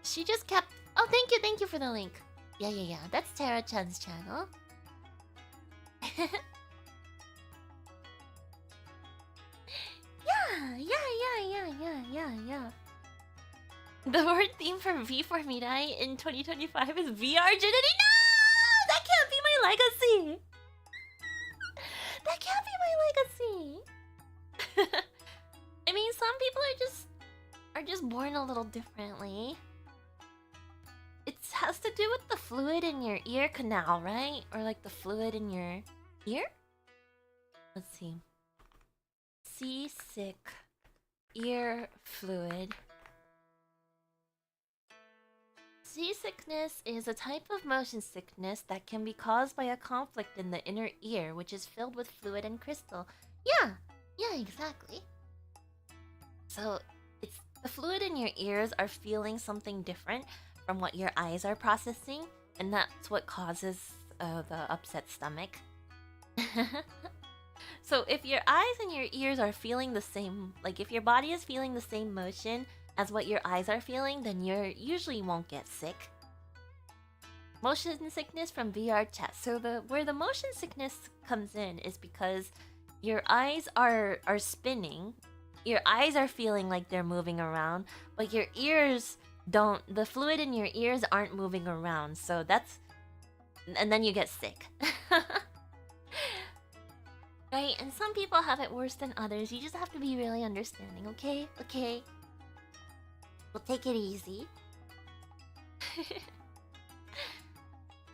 just kept... Oh, thank you for the link. Yeah. That's Terra-chan's channel. Yeah. The word theme for V4 Mirai in 2025 is VR-ginity. No! That can't be my legacy. That can't be my legacy. I mean, some people are just born a little differently. It has to do with the fluid in your ear canal, right? Or like the fluid in your ear? Let's see. Seasick. Ear fluid. Seasickness is a type of motion sickness that can be caused by a conflict in the inner ear, which is filled with fluid and crystal. Yeah, exactly. So, it's the fluid in your ears are feeling something different from what your eyes are processing, and that's what causes the upset stomach. So if your eyes and your ears are feeling the same, like if your body is feeling the same motion as what your eyes are feeling, then you usually won't get sick. Motion sickness from VR chat. So where the motion sickness comes in is because your eyes are spinning. Your eyes are feeling like they're moving around, but your ears don't. The fluid in your ears aren't moving around. So and then you get sick. Right? And some people have it worse than others. You just have to be really understanding, okay? Okay? We'll take it easy.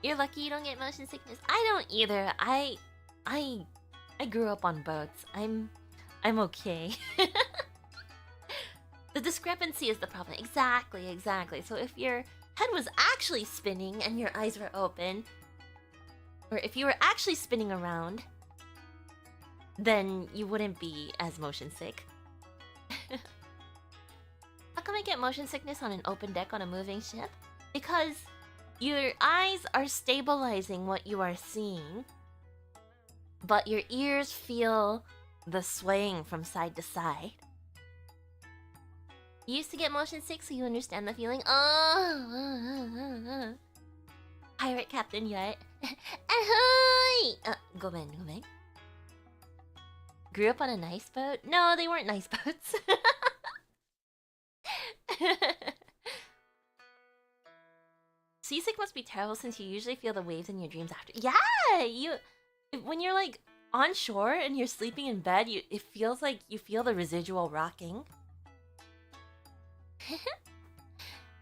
You're lucky you don't get motion sickness. I don't either. I grew up on boats. I'm okay. The discrepancy is the problem. Exactly. So if your head was actually spinning and your eyes were open, or if you were actually spinning around, then you wouldn't be as motion sick. How come I get motion sickness on an open deck on a moving ship? Because your eyes are stabilizing what you are seeing, but your ears feel the swaying from side to side. You used to get motion sick, so you understand the feeling. Oh, Pirate Captain Yet. Ahoy! Gomen. Grew up on a nice boat? No, they weren't nice boats. Seasick must be terrible since you usually feel the waves in your dreams after. Yeah, when you're like on shore and you're sleeping in bed, it feels like you feel the residual rocking.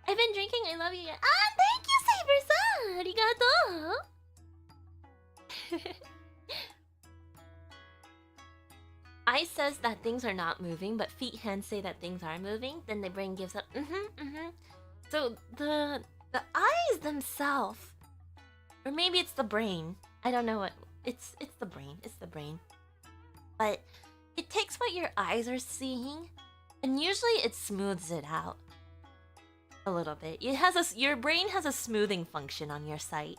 I've been drinking. I love you. Ah, thank you. arigatou. Eye says that things are not moving, but feet, hands say that things are moving. Then the brain gives up. So the eyes themselves, or maybe it's the brain. I don't know what. It's the brain. It's the brain. But it takes what your eyes are seeing, and usually it smooths it out a little bit. It has your brain has a smoothing function on your sight.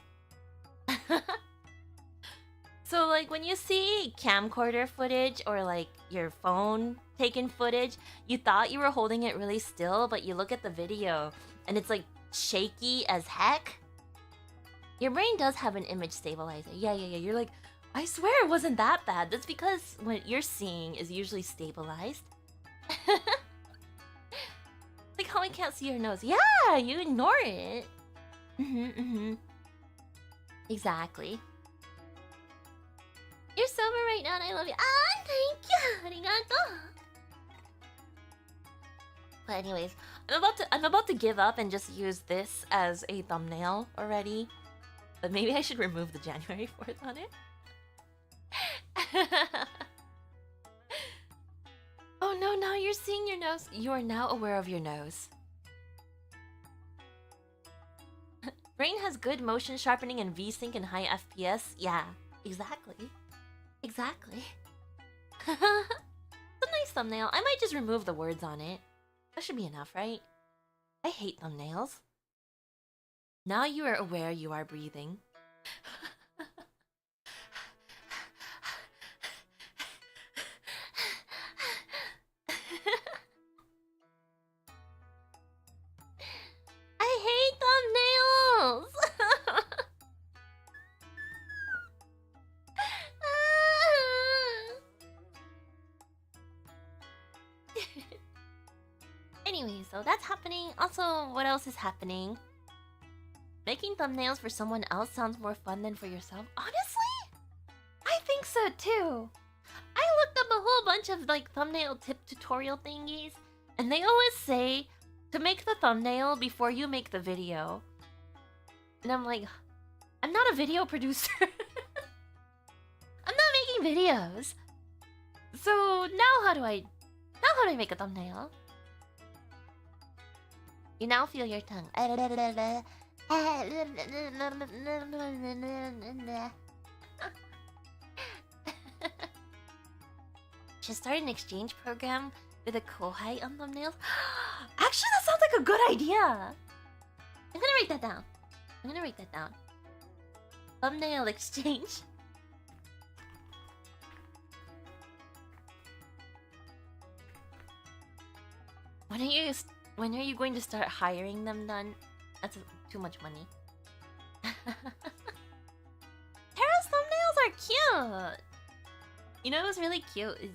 So like when you see camcorder footage or like your phone taken footage, you thought you were holding it really still, but you look at the video and it's like shaky as heck. Your brain does have an image stabilizer. Yeah. You're like, I swear it wasn't that bad. That's because what you're seeing is usually stabilized. Like how I can't see your nose. Yeah, you ignore it. Exactly. You're sober right now and I love you. Ah, thank you. Arigato. But anyways, I'm about to give up and just use this as a thumbnail already. But maybe I should remove the January 4th on it. Oh no, now you're seeing your nose. You are now aware of your nose. Brain has good motion sharpening and V-Sync and high FPS. Yeah, exactly. Exactly. It's a nice thumbnail. I might just remove the words on it. That should be enough, right? I hate thumbnails. Now you are aware you are breathing. I hate thumbnails! Anyway, so that's happening. Also, what else is happening? Making thumbnails for someone else sounds more fun than for yourself. Honestly? I think so too. I looked up a whole bunch of like thumbnail tip tutorial thingies, and they always say to make the thumbnail before you make the video. And I'm like, I'm not a video producer. I'm not making videos. So now how do I make a thumbnail? You now feel your tongue. Should start an exchange program with a kohai on thumbnails. Actually, that sounds like a good idea. I'm gonna write that down. Thumbnail exchange. When are you going to start hiring them then? That's too much money. Tara's thumbnails are cute! You know what was really cute is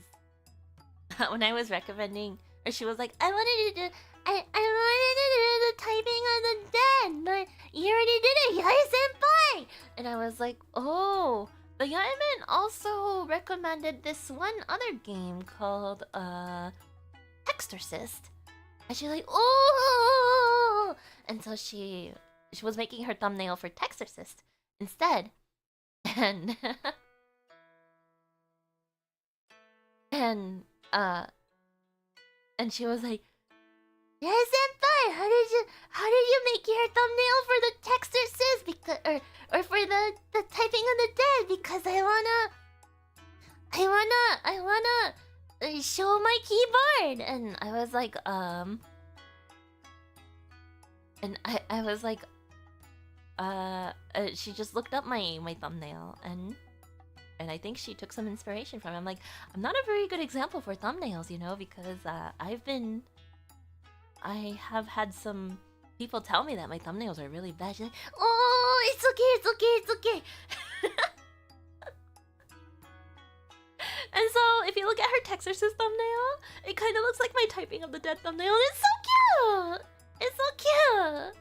when I was recommending, or she was like, I wanted to do the typing on the den, but you already did it, Yai-senpai! And I was like, oh, the Yaiman also recommended this one other game called, Textorcist. And she's like, oh! And so she was making her thumbnail for Textorcist instead. And and she was like, yeah, senpai, how did you make your thumbnail for the Textorcist because or for the typing on the dead? Because I wanna show my keyboard. And I was like, and I was like, she just looked up my thumbnail and I think she took some inspiration from it. I'm like, I'm not a very good example for thumbnails, you know, because I have had some people tell me that my thumbnails are really bad. She's like, oh, it's okay. And so, if you look at her Textorcist thumbnail, it kind of looks like my typing of the dead thumbnail. And it's so cute! It's so cute!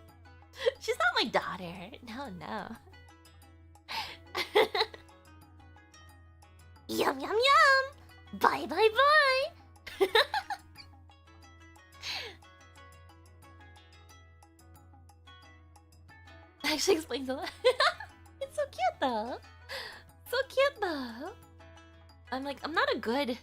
She's not my daughter. No. Yum, yum, yum! Bye, bye, bye! actually explains a lot. It's so cute though. So cute though. I'm like, I'm not a good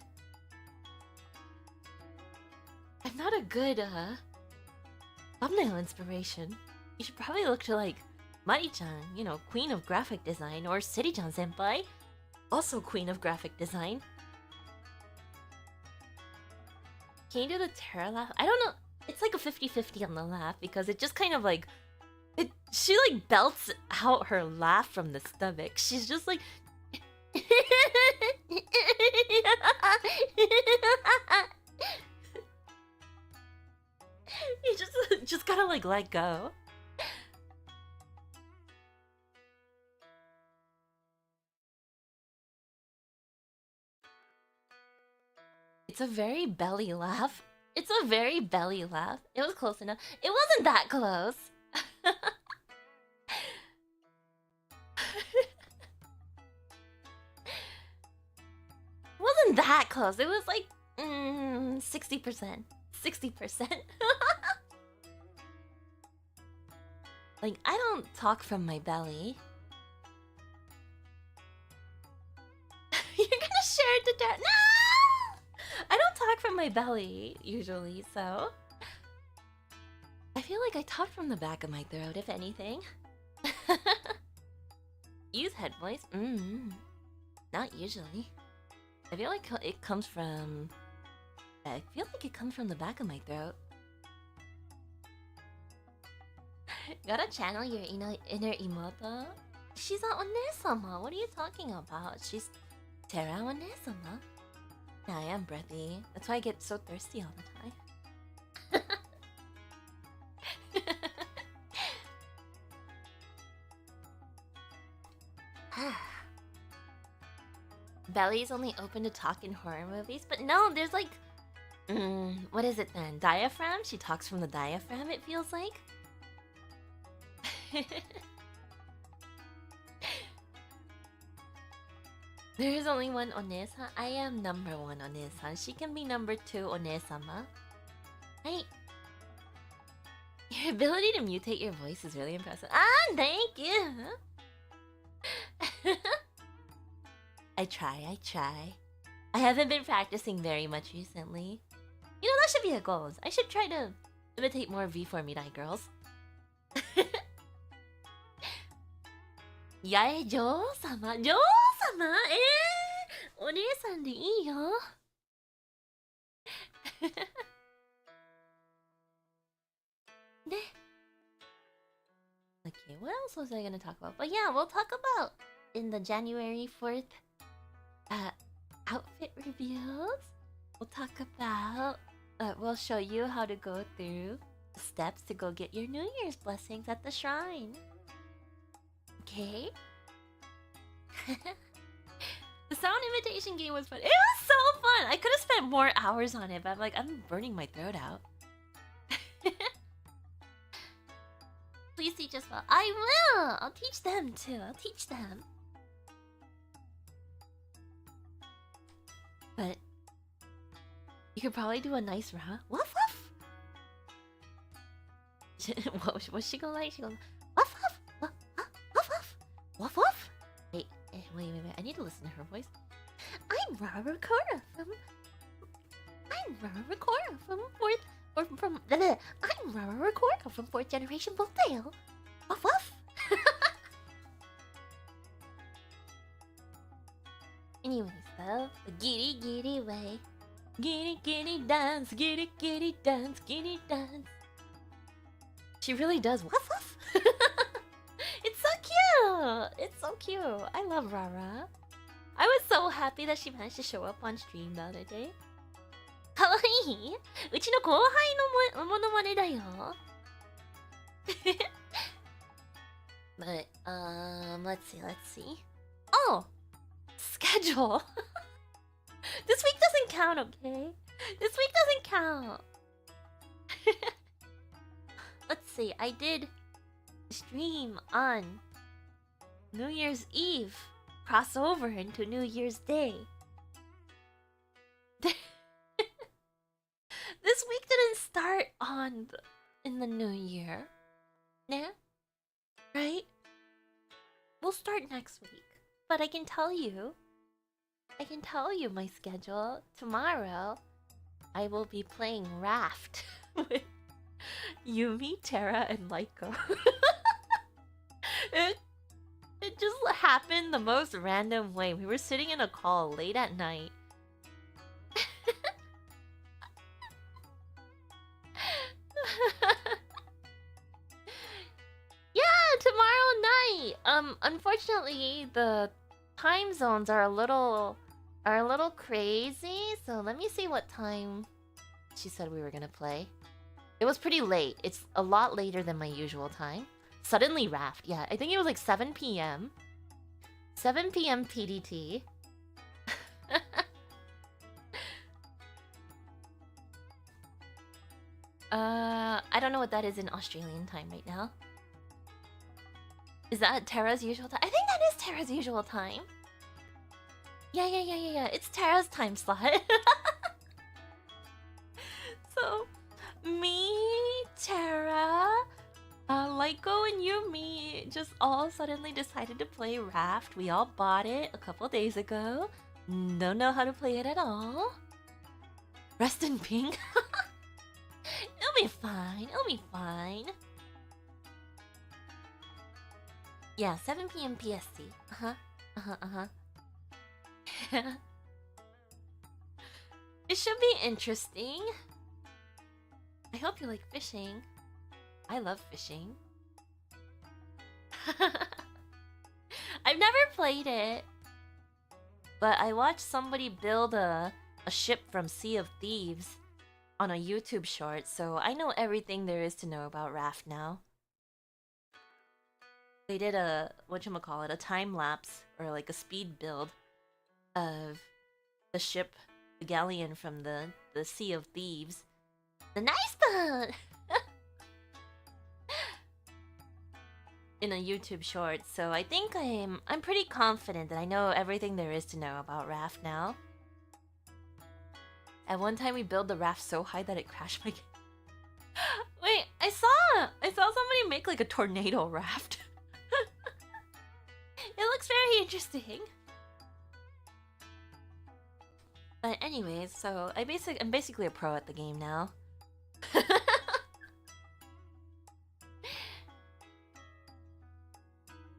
thumbnail inspiration. You should probably look to like Mari-chan, you know, queen of graphic design, or Siri-chan senpai, also queen of graphic design. Can you do the Terra laugh? I don't know. It's like a 50-50 on the laugh because it just kind of like she like belts out her laugh from the stomach. She's just like you just gotta like let go. It's a very belly laugh. It's a very belly laugh. It was close enough. It wasn't that close. It wasn't that close. It was like 60%. 60%. Like, I don't talk from my belly. You're gonna share it to Dad. No! I don't talk from my belly, usually, so... I feel like I talk from the back of my throat, if anything. Use head voice? Not usually. I feel like it comes from... I feel like it comes from the back of my throat. Gotta channel your inner emote. She's not One-sama. What are you talking about? She's Terra One-sama. Yeah, I am breathy. That's why I get so thirsty all the time. Belly is only open to talk in horror movies, but no, there's like... what is it then? Diaphragm? She talks from the diaphragm, it feels like. There is only one Onesa. I am number one Onesa. She can be number two Onesama. Hey. Your ability to mutate your voice is really impressive. Ah, thank you. I try. I haven't been practicing very much recently. You know, that should be a goal. I should try to imitate more V4 Mirai girls. Yae, Joe-sama. Joe-sama? One-san de ii yo. Okay, what else was I gonna talk about? But yeah, we'll talk about in the January 4th outfit reviews. We'll talk about we'll show you how to go through the steps to go get your New Year's blessings at the shrine. Okay? The sound imitation game was fun. It was so fun! I could have spent more hours on it, but I'm like, I'm burning my throat out. Please teach us well. I will! I'll teach them too. I'll teach them. But you could probably do a nice round. Woof woof! What's she gonna like? She gonna woof woof! Woof woof! Woof woof! Wait. I need to listen to her voice. I'm Rara Kora from I'm Rara Kora from 4th generation Voltaire. Woof woof! Anyways, though, the giddy giddy way. Giddy giddy dance, giddy giddy dance, giddy dance. She really does woof woof! It's so cute! It's so cute. I love Rara. I was so happy that she managed to show up on stream the other day. Kawaii! Uchi no kouhai no monomane da yo. But, let's see. Oh! Schedule! This week doesn't count, okay? This week doesn't count. Let's see, I did stream on New Year's Eve, cross over into New Year's Day. This week didn't start in the new year. Nah. Right? We'll start next week. But I can tell you my schedule. Tomorrow, I will be playing Raft with Yumi, Terra, and Laiko. It just happened the most random way. We were sitting in a call late at night. Yeah, tomorrow night. Unfortunately, the time zones are a little crazy. So let me see what time she said we were gonna play. It was pretty late. It's a lot later than my usual time. Suddenly Raft. Yeah, I think it was like 7 p.m. 7 p.m. PDT. I don't know what that is in Australian time right now. Is that Terra's usual time? I think that is Terra's usual time. Yeah. It's Terra's time slot. So, me, Terra, Laiko, and Yumi just all suddenly decided to play Raft. We all bought it a couple days ago. Don't know how to play it at all. Rest in pink. It'll be fine. Yeah, 7 p.m. PST. It should be interesting. I hope you like fishing. I love fishing. I've never played it, but I watched somebody build a ship from Sea of Thieves on a YouTube short, so I know everything there is to know about Raft now. They did a a time lapse or like a speed build of the ship, the galleon from the Sea of Thieves. The nice boat. In a YouTube short, so I think I'm pretty confident that I know everything there is to know about Raft now. At one time we built the raft so high that it crashed my game. Wait, I saw somebody make like a tornado raft. It looks very interesting. But anyways, so I'm basically a pro at the game now. You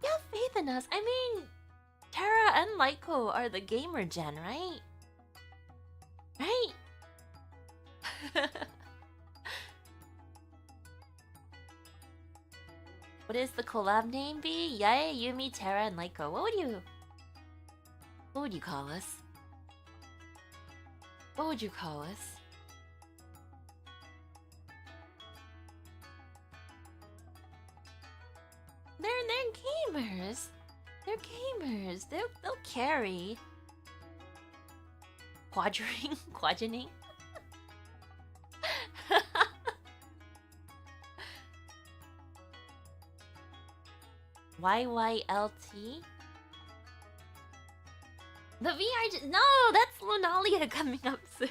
have faith in us. I mean, Terra and Laiko are the gamer gen, right? Right? What is the collab name be? Yae, Yumi, Terra, and Laiko. What would you call us? What would you call us? They're gamers. They're gamers. They'll carry. Quadraning. YYLT? The VR... No, that's Lunalia coming up soon.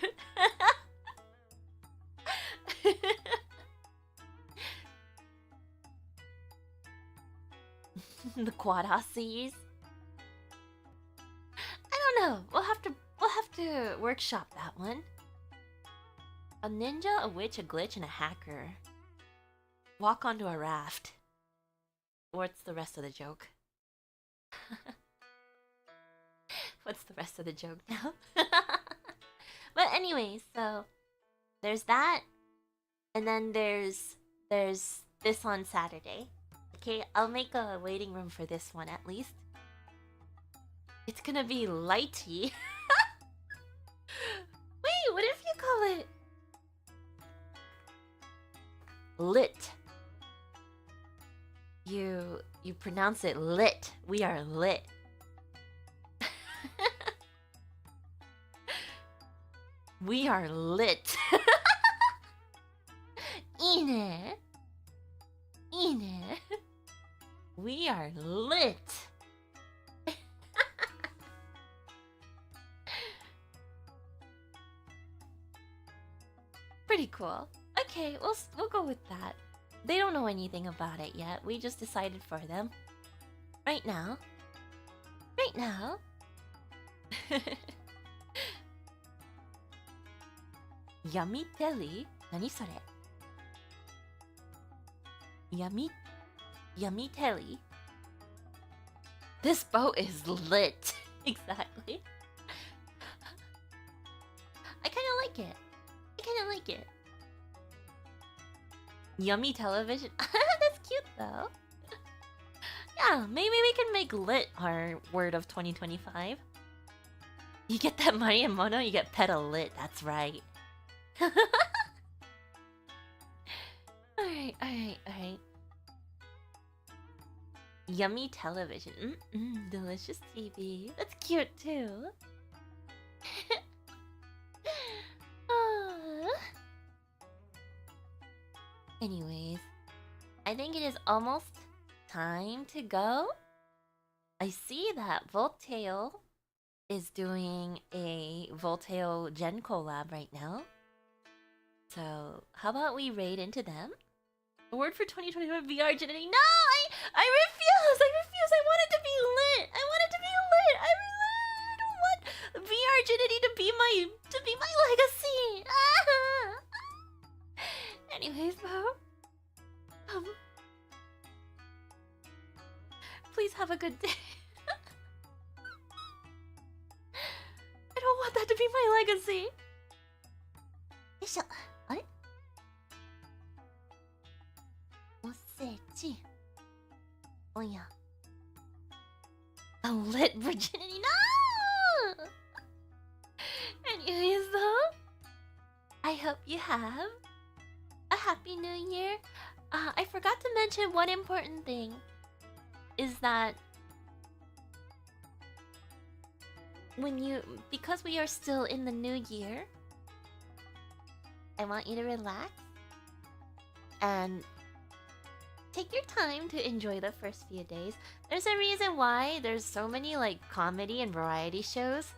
The Quadassies. I don't know. We'll have to workshop that one. A ninja, a witch, a glitch, and a hacker walk onto a raft. What's the rest of the joke? What's the rest of the joke now? But anyway, so there's that, and then there's this on Saturday. Okay, I'll make a waiting room for this one at least. It's gonna be lighty. Wait, what if you call it lit? You pronounce it lit. We are lit. We are lit. Ine. We are lit. Pretty cool. Okay, we'll go with that. They don't know anything about it yet. We just decided for them. Right now. Right now. Yamiteli? 何それ? Yamiteli? This boat is lit. Exactly. I kind of like it. I kind of like it. Yummy television. That's cute though. Yeah, maybe we can make lit our word of 2025. You get that Mariamono, you get Petalight. That's right. Alright. Yummy television. Delicious TV. That's cute too. Anyways, I think it is almost time to go. I see that Voltail is doing a Voltail Gen collab right now. So, how about we raid into them? Award for 2025 VR Genity. No! I refuse! I refuse! I want it to be lit! I want it to be lit! I don't want VR Genity to be my legacy! Anyways, though, please have a good day. I don't want that to be my legacy. よいしょ。あれ？おせち。おや。A lit virginity? No! Anyways, though, I hope you have a happy new year. I forgot to mention one important thing. Is that because we are still in the new year, I want you to relax and take your time to enjoy the first few days. There's a reason why there's so many like comedy and variety shows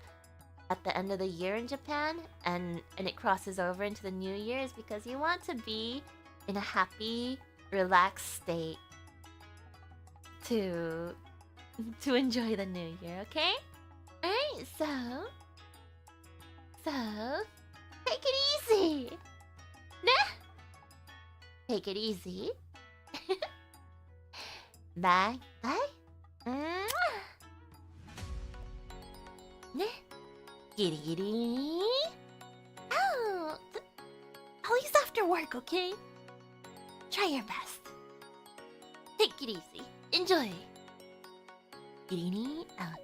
at the end of the year in Japan, and it crosses over into the new year, is because you want to be in a happy, relaxed state to enjoy the new year, okay? Alright, so take it easy! Ne? Take it easy. Bye. Bye. Ne? Giri giri. Oh, at least after work, okay? Try your best. Take it easy. Enjoy. Giri out.